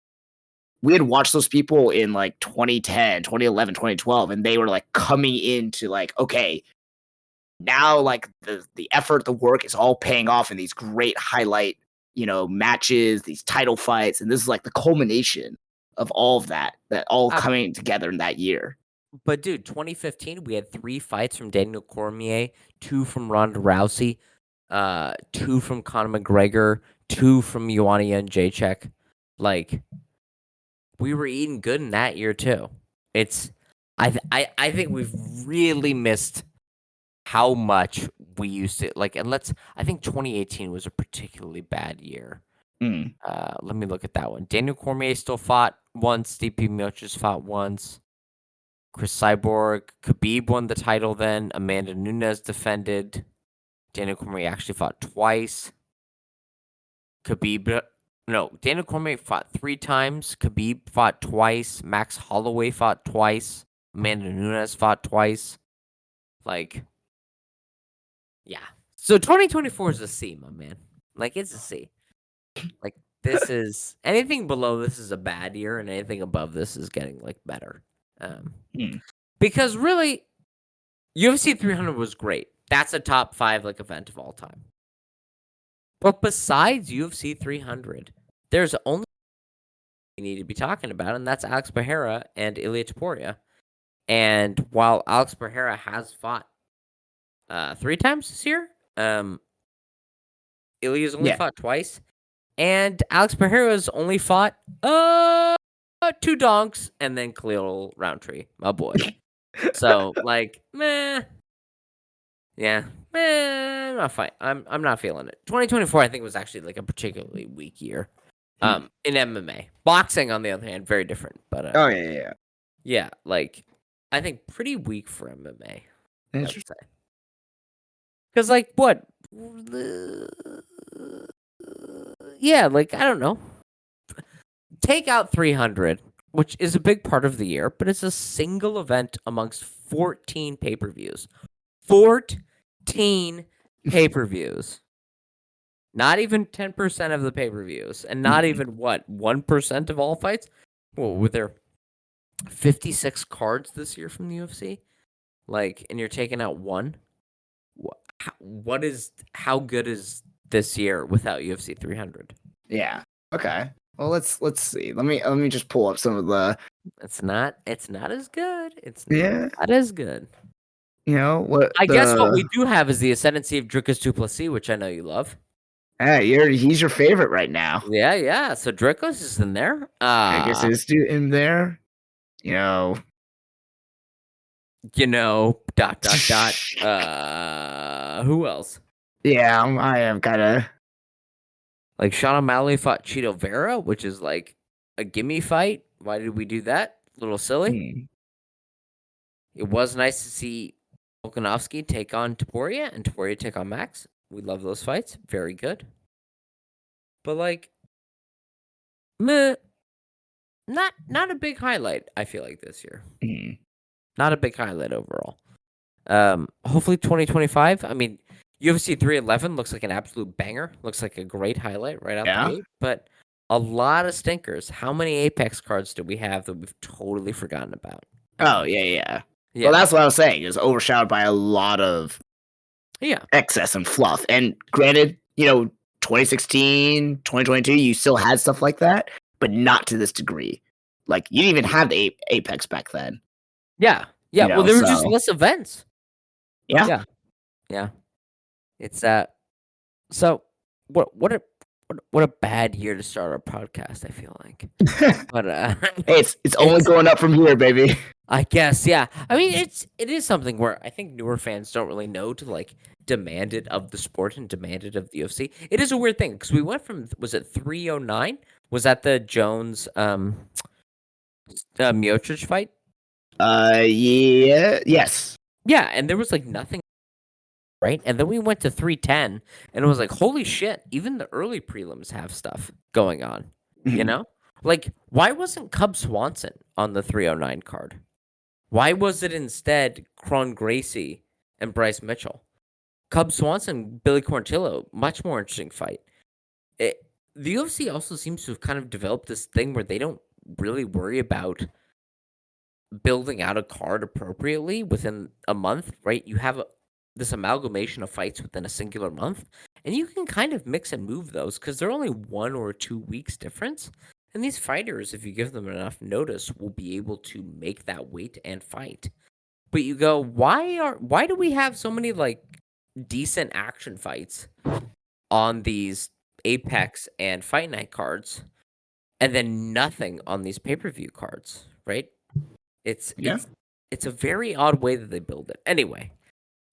we had watched those people in like 2010, 2011, 2012, and they were like coming into like, okay, now like the effort, the work is all paying off in these great highlight, matches, these title fights, and this is like the culmination of all of that all coming together in that year. But dude, 2015, we had 3 fights from Daniel Cormier, 2 from Ronda Rousey, 2 from Conor McGregor, 2 from Ioana and Jacek. Like, we were eating good in that year too. I think we've really missed how much we used to like, and I think 2018 was a particularly bad year. Let me look at that one. Daniel Cormier still fought once. Stipe Miocic fought once. Chris Cyborg, Khabib won the title then. Amanda Nunes defended. Daniel Cormier actually fought twice. Daniel Cormier fought 3 times. Khabib fought twice. Max Holloway fought twice. Amanda Nunes fought twice. Like, yeah. So 2024 is a C, my man. Like, it's a C. Like, this is anything below this is a bad year, and anything above this is getting like better. Because really, UFC 300 was great. That's a top 5 like event of all time. But besides UFC 300, there's only we need to be talking about, and that's Alex Pereira and Ilia Topuria. And while Alex Pereira has fought 3 times this year, Ilia's only fought twice, and Alex Pereira's only fought 2 donks, and then Khalil Roundtree, my boy. So like, meh. Yeah, I'm not feeling it. 2024, I think, was actually like a particularly weak year. In MMA, boxing on the other hand, very different. But yeah, like I think pretty weak for MMA. Interesting. Because like what? Yeah, like I don't know. Take out 300, which is a big part of the year, but it's a single event amongst 14 pay-per-views. 14 pay-per-views. Not even 10% of the pay-per-views, and not even 1% of all fights. Well, were there 56 cards this year from the UFC? Like, and you're taking out 1? How good is this year without UFC 300? Yeah. Okay. Well, let's see. Let me just pull up some of the. It's not as good. It's not as good. What? I guess what we do have is the ascendancy of Dricus du Plessis, which I know you love. Hey, he's your favorite right now. Yeah. So Dricus is in there. Dricus is in there. Who else? Yeah, I am kind of like Sean O'Malley fought Cheeto Vera, which is like a gimme fight. Why did we do that? A little silly. It was nice to see Volkanovski take on Topuria and Topuria take on Max. We love those fights. Very good. But like, meh. Not a big highlight, I feel like, this year. Not a big highlight overall. Hopefully 2025. I mean, UFC 311 looks like an absolute banger. Looks like a great highlight right out the gate. But a lot of stinkers. How many Apex cards do we have that we've totally forgotten about? Oh, yeah. Well, Yeah. that's what I was saying. It's overshadowed by a lot of Yeah. excess and fluff. And granted, 2016, 2022, you still had stuff like that, but not to this degree. Like, you didn't even have the Apex back then, Yeah. Yeah. Well, there were just so less events. yeah. Yeah. Yeah. It's so what a bad year to start our podcast, I feel like. But Hey, it's only going up from here, baby. I guess, yeah. I mean, it is something where I think newer fans don't really know to like demand it of the sport and demand it of the UFC. It is a weird thing because we went from, was it 309? Was that the Jones Miocic fight? Yeah, yes. Yeah, and there was like nothing, right? And then we went to 310 and it was like, holy shit, even the early prelims have stuff going on. You Mhm. know? Like, why wasn't Cub Swanson on the 309 card? Why was it instead Cron Gracie and Bryce Mitchell? Cub Swanson, Billy Quarantillo, much more interesting fight. The UFC also seems to have kind of developed this thing where they don't really worry about building out a card appropriately within a month, right? You have this amalgamation of fights within a singular month, and you can kind of mix and move those because they're only 1 or 2 weeks difference. And these fighters, if you give them enough notice, will be able to make that weight and fight. But you go, why do we have so many like decent action fights on these Apex and Fight Night cards, and then nothing on these pay-per-view cards, right? It's Yeah. it's a very odd way that they build it. Anyway,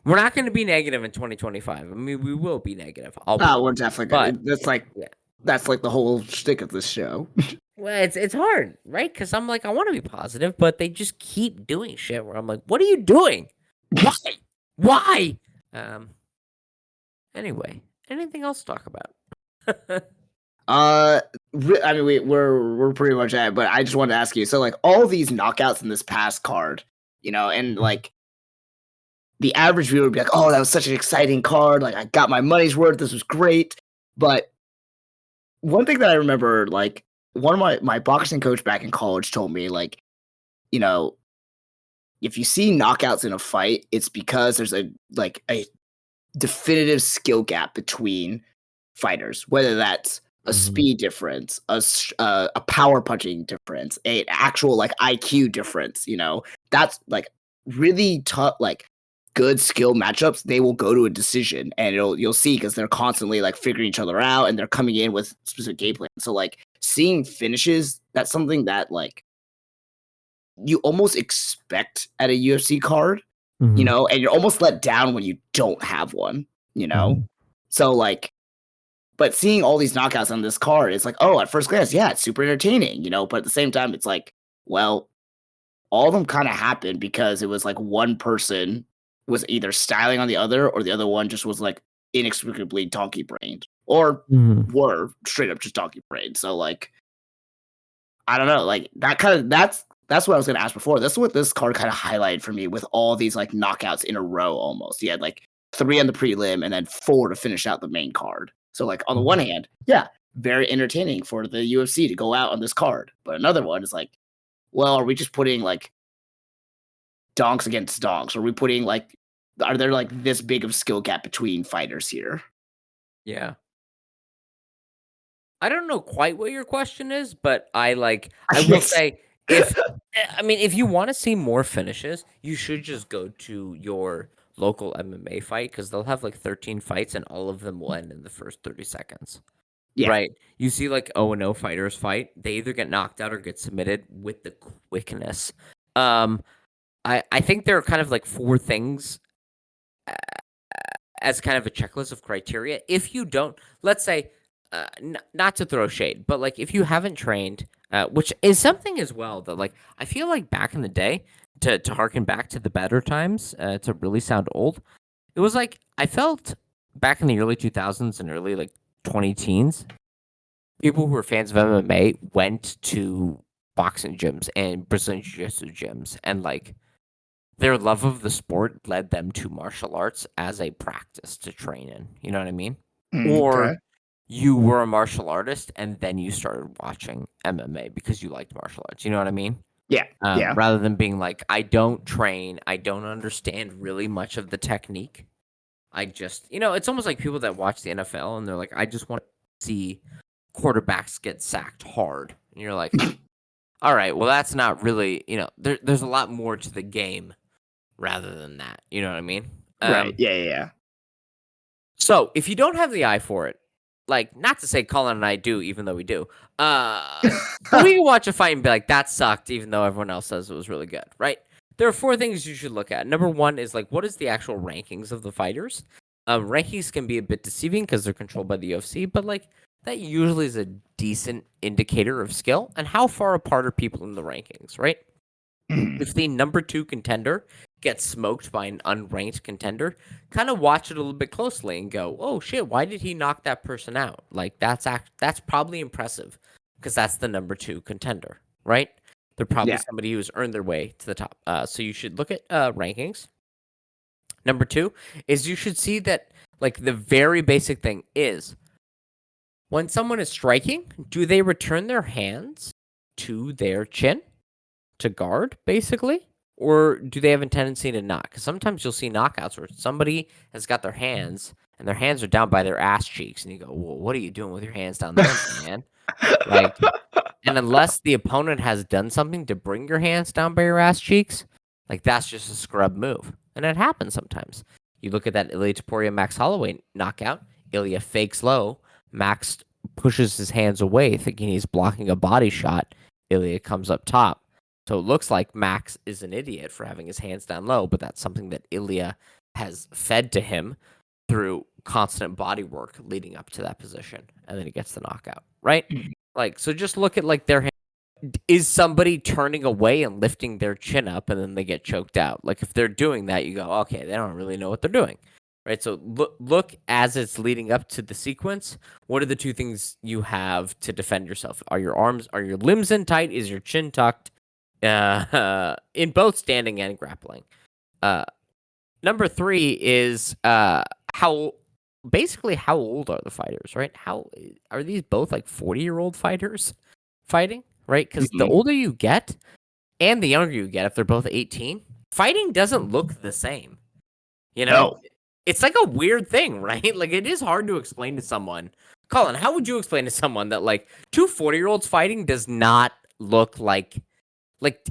we're not going to be negative in 2025. I mean, we will be negative. We're definitely But good. That's like the whole shtick of this show. well, it's hard, right? Because I'm like, I want to be positive, but they just keep doing shit where I'm like, what are you doing? Why? Why? Anyway, anything else to talk about? I mean, we're pretty much at it, but I just wanted to ask you. So, like, all these knockouts in this past card, and like the average viewer would be like, "Oh, that was such an exciting card! Like, I got my money's worth. This was great." But one thing that I remember, like, one of my boxing coach back in college told me, like, you know, if you see knockouts in a fight, it's because there's a definitive skill gap between fighters, whether that's a speed difference, a power punching difference, a actual like IQ difference. That's like really tough, like good skill matchups. They will go to a decision, and you'll see because they're constantly like figuring each other out, and they're coming in with specific game plans. So like seeing finishes, that's something that like you almost expect at a UFC card, and you're almost let down when you don't have one, So like, but seeing all these knockouts on this card, it's like, oh, at first glance, yeah, it's super entertaining, but at the same time, it's like, well, all of them kind of happened because it was like one person was either styling on the other, or the other one just was like inexplicably donkey brained, or were straight up just donkey brained. So like, I don't know, like that's what I was gonna ask before. That's what this card kind of highlighted for me with all these like knockouts in a row almost. You had like 3 on the prelim and then 4 to finish out the main card. So like on the one hand, yeah, very entertaining for the UFC to go out on this card. But another one is like, well, are we just putting like donks against donks? Are there like this big of skill gap between fighters here? Yeah. I don't know quite what your question is, but I will say if you want to see more finishes, you should just go to your local MMA fight because they'll have like 13 fights and all of them will end in the first 30 seconds. Yeah. Right. You see like 0-0 fighters fight, they either get knocked out or get submitted with the quickness. I think there are kind of like 4 things as kind of a checklist of criteria. If you don't, let's say, not to throw shade, but like if you haven't trained, which is something as well that like I feel like back in the day, to harken back to the better times, to really sound old, it was like I felt back in the early 2000s and early like 20 teens, people who were fans of MMA went to boxing gyms and Brazilian Jiu-Jitsu gyms, and like their love of the sport led them to martial arts as a practice to train in. You know what I mean? Or Okay. you were a martial artist and then you started watching MMA because you liked martial arts. You know what I mean? Yeah. rather than being like, I don't train, I don't understand really much of the technique. I just, it's almost like people that watch the NFL and they're like, I just want to see quarterbacks get sacked hard. And you're like, all right, well, that's not really, there's a lot more to the game rather than that. You know what I mean? Right. Yeah. So if you don't have the eye for it, like, not to say Colin and I do, even though we do, we can watch a fight and be like, that sucked, even though everyone else says it was really good, right? There are 4 things you should look at. Number 1 is, like, what is the actual rankings of the fighters? Rankings can be a bit deceiving because they're controlled by the UFC, but, like, that usually is a decent indicator of skill. And how far apart are people in the rankings, right? If the number 2 contender gets smoked by an unranked contender, kind of watch it a little bit closely and go, oh shit, why did he knock that person out? Like, that's probably impressive because that's the number 2 contender, right? They're probably somebody who's earned their way to the top. So you should look at rankings. Number 2 is you should see that, like, the very basic thing is when someone is striking, do they return their hands to their chin to guard, basically? Or do they have a tendency to knock? Because sometimes you'll see knockouts where somebody has got their hands and their hands are down by their ass cheeks. And you go, well, what are you doing with your hands down there, man? Like, and unless the opponent has done something to bring your hands down by your ass cheeks, like, that's just a scrub move. And it happens sometimes. You look at that Ilya Taporia Max Holloway knockout. Ilya fakes low. Max pushes his hands away, thinking he's blocking a body shot. Ilya comes up top. So it looks like Max is an idiot for having his hands down low, but that's something that Ilya has fed to him through constant body work leading up to that position. And then he gets the knockout, right? Like, so just look at, like, their hand. Is somebody turning away and lifting their chin up and then they get choked out? Like, if they're doing that, you go, okay, they don't really know what they're doing, right? So look as it's leading up to the sequence. What are the 2 things you have to defend yourself? Are your limbs in tight? Is your chin tucked? In both standing and grappling. Number 3 is how old are the fighters, right? How are these both, like, 40-year-old fighters fighting, right? Because the older you get and the younger you get, if they're both 18, fighting doesn't look the same. No. It's like a weird thing, right? Like, it is hard to explain to someone. Colin, how would you explain to someone that, like, 2 40-year-olds fighting does not look like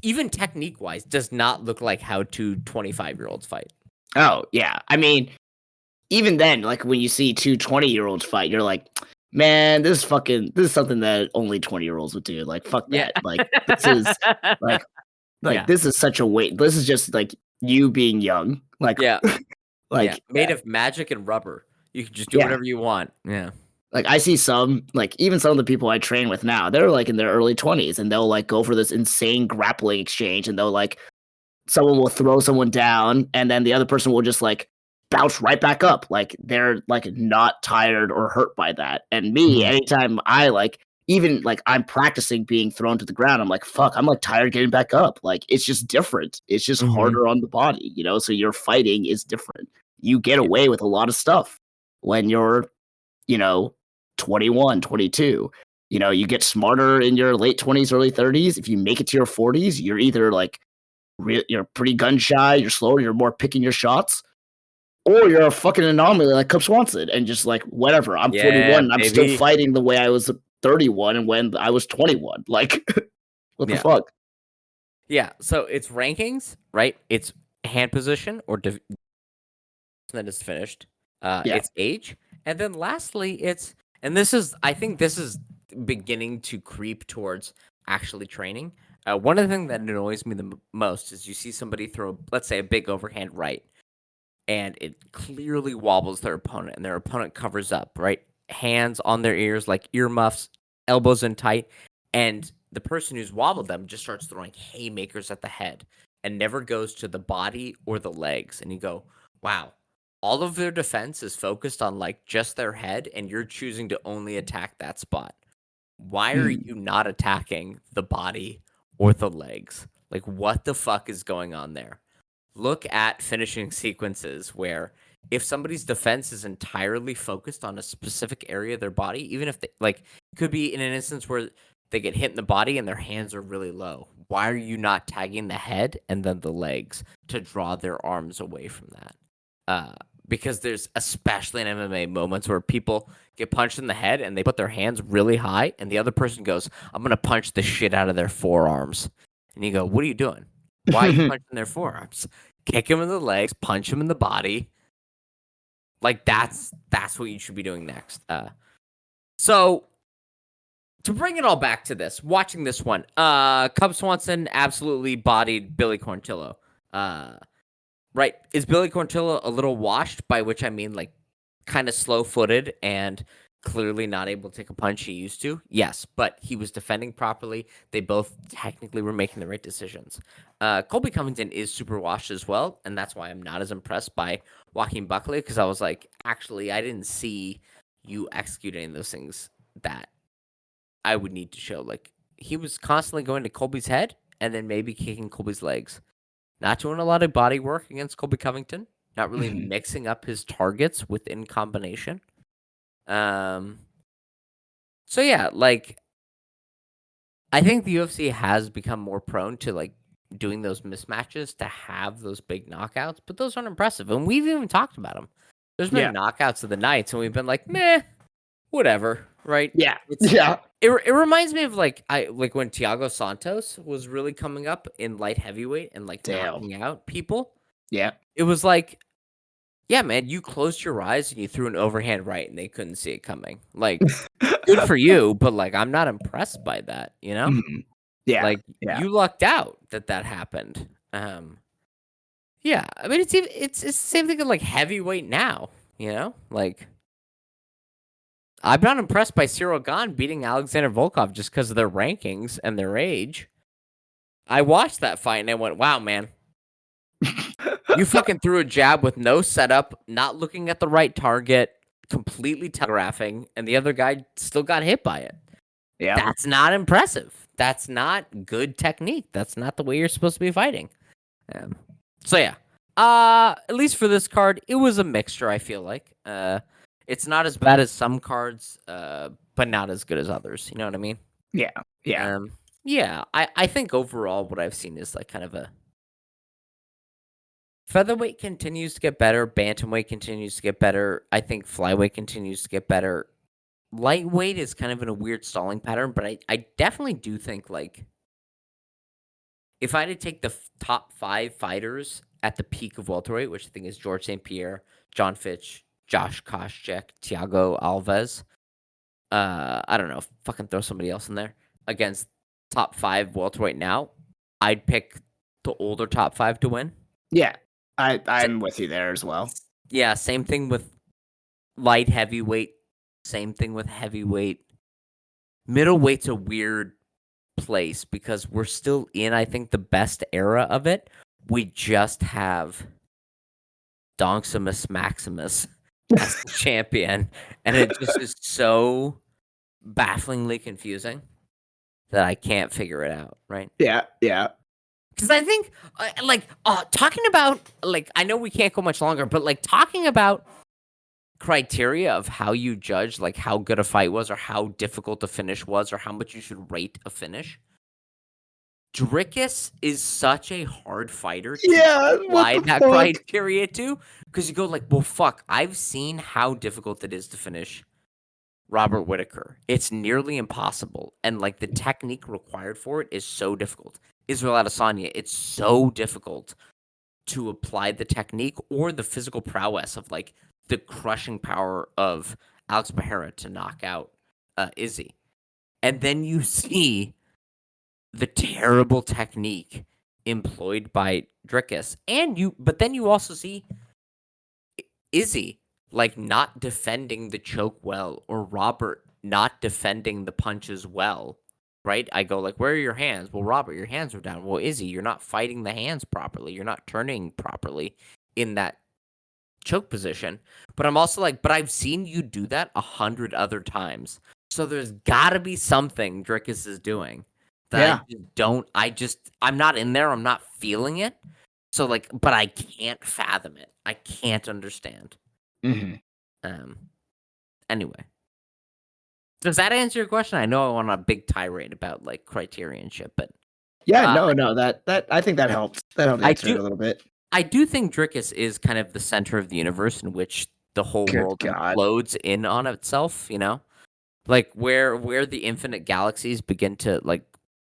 even technique wise, does not look like how 2 25-year-olds fight? Oh, yeah. I mean, even then, like, when you see 2 20-year-olds fight, you're like, man, this is something that only 20-year-olds would do. Like, fuck that. Like, this is this is such a weight. This is just like you being young. Like, made of magic and rubber. You can just do whatever you want. Yeah. Like, I see even some of the people I train with now, they're, like, in their early 20s, and they'll, like, go for this insane grappling exchange, and they'll, like, someone will throw someone down, and then the other person will just, like, bounce right back up. Like, they're, like, not tired or hurt by that. And me, anytime I, like, even, like, I'm practicing being thrown to the ground, I'm like, fuck, I'm, like, tired getting back up. Like, it's just different. It's just harder on the body, So your fighting is different. You get away with a lot of stuff when you're, 21, 22. You get smarter in your late 20s, early 30s. If you make it to your 40s, you're either, like, you're pretty gun shy, you're slower, you're more picking your shots, or you're a fucking anomaly like Cub Swanson and just, like, whatever. I'm 41 and I'm still fighting the way I was 31 and when I was 21. Like, what the fuck? Yeah, so it's rankings, right? It's hand position or that is finished. It's age. And then lastly, I think this is beginning to creep towards actually training. One of the things that annoys me the most is you see somebody throw, let's say, a big overhand right, and it clearly wobbles their opponent, and their opponent covers up, right? Hands on their ears, like earmuffs, elbows in tight, and the person who's wobbled them just starts throwing haymakers at the head and never goes to the body or the legs. And you go, wow, all of their defense is focused on, like, just their head, and you're choosing to only attack that spot. Why are you not attacking the body or the legs? Like, what the fuck is going on there? Look at finishing sequences where if somebody's defense is entirely focused on a specific area of their body, even if they, like, it could be in an instance where they get hit in the body and their hands are really low. why are you not tagging the head and then the legs to draw their arms away from that? Because there's, especially in MMA, moments where people get punched in the head and they put their hands really high and the other person goes, I'm going to punch the shit out of their forearms. And you go, what are you doing? Why are you punching their forearms? Kick him in the legs, punch him in the body. Like, that's what you should be doing next. So to bring it all back to this, watching this one, Cub Swanson absolutely bodied Billy Quarantillo. Right. Is Billy Quarantillo a little washed, by which I mean like kind of slow-footed and clearly not able to take a punch he used to? Yes, but he was defending properly. They both technically were making the right decisions. Colby Covington is super washed as well, and that's why I'm not as impressed by Joaquin Buckley, because I was like, actually, I didn't see you executing those things that I would need to show. Like, he was constantly going to Colby's head and then maybe kicking Colby's legs. Not doing a lot of body work against Colby Covington. Not really mixing up his targets within combination. So yeah, like, I think the UFC has become more prone to like doing those mismatches to have those big knockouts, but those aren't impressive. And we've even talked about them. There's been knockouts of the nights, and we've been like, meh, whatever, right? Yeah. It's Yeah. it reminds me of like when Thiago Santos was really coming up in light heavyweight and like knocking out people. Yeah. It was like, yeah, man, you closed your eyes and you threw an overhand right and they couldn't see it coming. Like, good for you, but like I'm not impressed by that, you know? Yeah. Like, Yeah. you lucked out that happened. Yeah, I mean it's the same thing in like heavyweight now, you know? Like, I'm not impressed by Cyril Gane beating Alexander Volkov just because of their rankings and their age. I watched that fight and I went, wow, man. You fucking threw a jab with no setup, not looking at the right target, completely telegraphing, and the other guy still got hit by it. Yeah. That's not impressive. That's not good technique. That's not the way you're supposed to be fighting. So yeah. At least for this card, it was a mixture, I feel like. It's not as bad as some cards, but not as good as others. You know what I mean? Yeah. Yeah. Yeah. I think overall what I've seen is like kind of a featherweight continues to get better, bantamweight continues to get better. I think flyweight continues to get better. Lightweight is kind of in a weird stalling pattern, but I definitely do think like if I had to take the top 5 fighters at the peak of welterweight, which I think is George St. Pierre, John Fitch, Josh Koscheck, Thiago Alves, I don't know, fucking throw somebody else in there against top 5 welterweight now, I'd pick the older top 5 to win. Yeah. I'm with you there as well. Yeah, same thing with light heavyweight, same thing with heavyweight. Middleweight's a weird place because we're still in, I think, the best era of it. We just have Donximus Maximus as the champion, and it just is so bafflingly confusing that I can't figure it out, right? Yeah. Yeah. Because I think, talking about, like, I know we can't go much longer, but, like, talking about criteria of how you judge, like, how good a fight was or how difficult the finish was or how much you should rate a finish. Dricus is such a hard fighter to apply that criteria to, because you go like, well, fuck, I've seen how difficult it is to finish Robert Whittaker. It's nearly impossible, and like the technique required for it is so difficult. Israel Adesanya, it's so difficult to apply the technique or the physical prowess of like the crushing power of Alex Pereira to knock out Izzy. And then you see the terrible technique employed by Dricus. But then you also see Izzy like not defending the choke well, or Robert not defending the punches well. Right? I go like, where are your hands? Well, Robert, your hands are down. Well, Izzy, you're not fighting the hands properly. You're not turning properly in that choke position. But I'm also like, but I've seen you do that 100 other times. So there's gotta be something Dricus is doing that I'm not in there. I'm not feeling it. So like, but I can't fathom it. I can't understand. Anyway. Does that answer your question? I know I went on a big tirade about like criteria and shit, but Yeah, no, that I think that helped. That helped I answer it do a little bit. I do think Drickus is kind of the center of the universe in which the whole Good world God. implodes in on itself, you know? Like where the infinite galaxies begin to like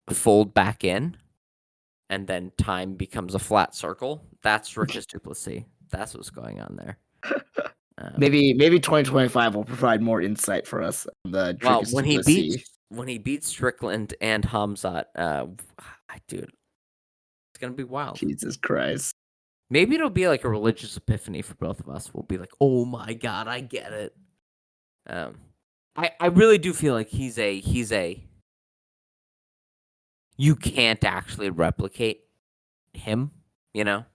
fold back in and then time becomes a flat circle. That's Drickus Duplessis. That's what's going on there. Maybe 2025 will provide more insight for us on the Well, Drickus Duplessis. when he beats Strickland and Hamzat, dude, it's gonna be wild. Jesus Christ. Maybe it'll be like a religious epiphany for both of us. We'll be like, "Oh my god, I get it." Um, I really do feel like he's a you can't actually replicate him, you know?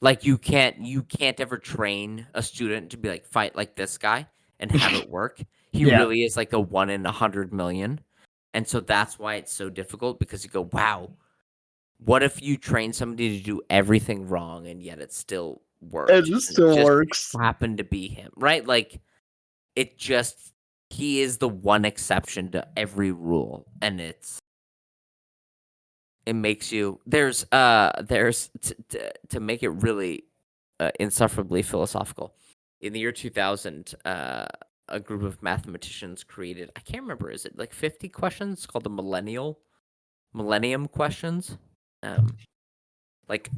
Like you can't ever train a student to be like fight like this guy and have it work. He Yeah. really is like a 1 in 100 million. And so that's why it's so difficult because you go, "Wow, what if you train somebody to do everything wrong and yet it still works?" It just still just works. happened to be him, right? Like it just he is the one exception to every rule, and it makes you to make it really insufferably philosophical. In the year 2000, a group of mathematicians created, I can't remember, is it like 50 questions? It's called the Millennium questions. Like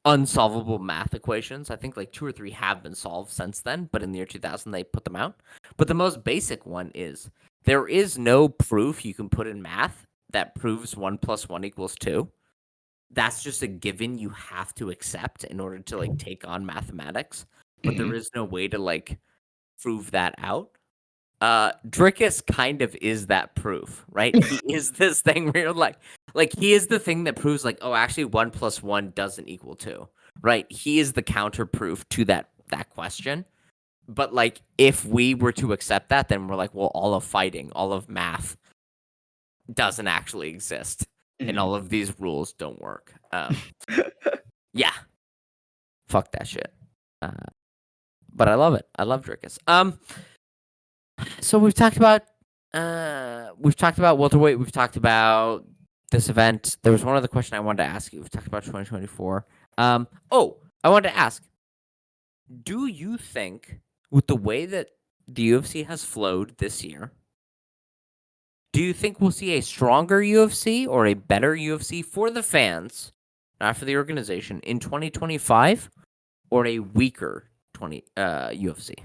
unsolvable math equations. I think like 2 or 3 have been solved since then, but in the year 2000 they put them out. But the most basic one is there is no proof you can put in math that proves 1 + 1 = 2. That's just a given you have to accept in order to like take on mathematics, but there is no way to like prove that out. Drickus kind of is that proof, right? He is this thing where you're like he is the thing that proves like, oh, actually 1 + 1 doesn't equal 2, right? He is the counter proof to that question. But like if we were to accept that, then we're like, well, all of fighting, all of math doesn't actually exist. And all of these rules don't work. Yeah. Fuck that shit. But I love it. I love Drickus. So we've talked about welterweight. We've talked about this event. There was one other question I wanted to ask you. We've talked about 2024. I wanted to ask: do you think, with the way that the UFC has flowed this year, do you think we'll see a stronger UFC or a better UFC for the fans, not for the organization, in 2025, or a weaker UFC?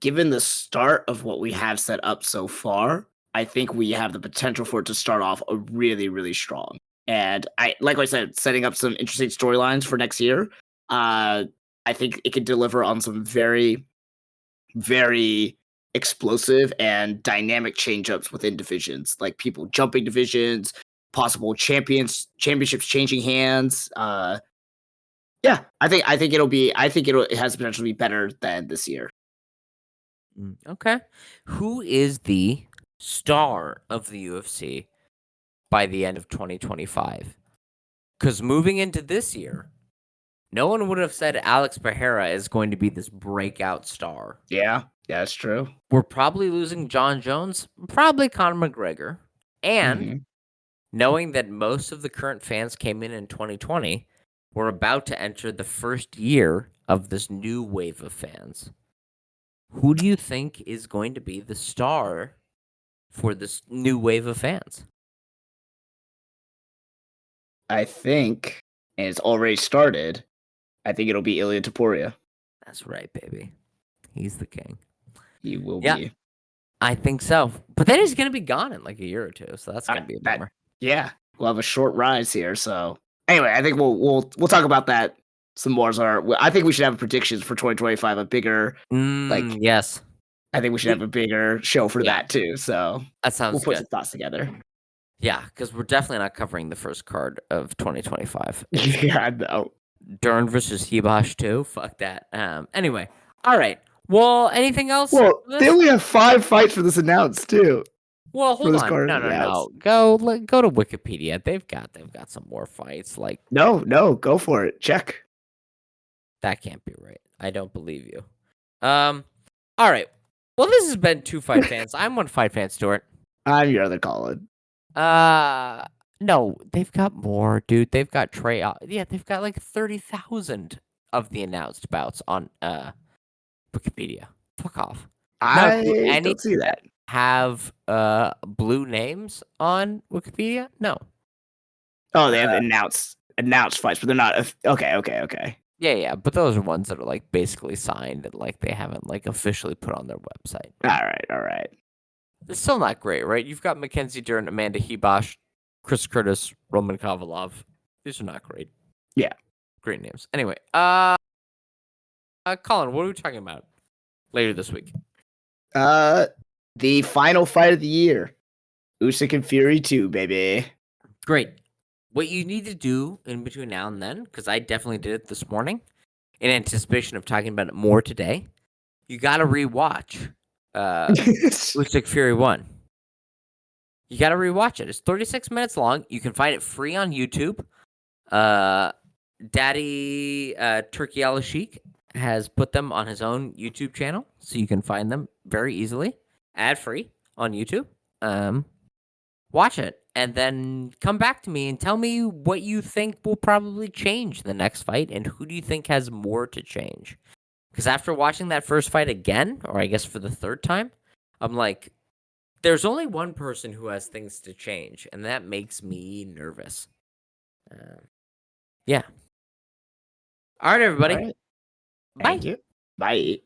Given the start of what we have set up so far, I think we have the potential for it to start off a really, really strong. And like I said, setting up some interesting storylines for next year. I think it could deliver on some very, very explosive and dynamic change-ups within divisions, like people jumping divisions, possible championships changing hands. Yeah, I think it has the potential to be better than this year. Okay. Who is the star of the UFC by the end of 2025? Because moving into this year, no one would have said Alex Pereira is going to be this breakout star. Yeah, that's true. We're probably losing John Jones, probably Conor McGregor. And knowing that most of the current fans came in 2020, we're about to enter the first year of this new wave of fans. Who do you think is going to be the star for this new wave of fans? I think, and it's already started, I think it'll be Ilya Topuria. That's right, baby. He's the king. He will Yeah, be. I think so. But then he's going to be gone in like a year or two, so that's going to be a bummer. Yeah, we'll have a short rise here. So anyway, I think we'll talk about that some more. I think we should have predictions for 2025, a bigger yes. I think we should have a bigger show for that too. So that sounds we'll put good. some thoughts together. Yeah, because we're definitely not covering the first card of 2025. Yeah, no. Dern versus Hibash too. Fuck that. Anyway, all right. Well, anything else? Well, they only have 5 fights for this announced too. Well, hold on. Card. No. Go to Wikipedia. They've got some more fights. Like no, go for it. Check. That can't be right. I don't believe you. All right. Well, this has been Two Fight Fans. I'm one fight fan, Stuart. I'm your other Colin. No, they've got more, dude. They've got Trey. Yeah, they've got like 30,000 of the announced bouts on Wikipedia. Fuck off. Now, do I any don't see that. have blue names on Wikipedia? No. Oh, they have announced fights, but they're not. Okay. Yeah, but those are ones that are like basically signed and like they haven't like officially put on their website. All right. It's still not great, right? You've got Mackenzie Dern, Amanda Hebosh, Chris Curtis, Roman Kovalov. These are not great. Yeah. Great names. Anyway, Colin, what are we talking about later this week? The final fight of the year, Usyk and Fury 2, baby. Great. What you need to do in between now and then, because I definitely did it this morning, in anticipation of talking about it more today, you got to rewatch Usyk Fury 1. You got to rewatch it. It's 36 minutes long. You can find it free on YouTube. Daddy Turkey Al Sheik has put them on his own YouTube channel, so you can find them very easily, ad-free on YouTube. Watch it, and then come back to me and tell me what you think will probably change the next fight, and who do you think has more to change? Because after watching that first fight again, or I guess for the third time, I'm like, there's only one person who has things to change, and that makes me nervous. Yeah. All right, everybody. All right. Bye. Thank you. Bye.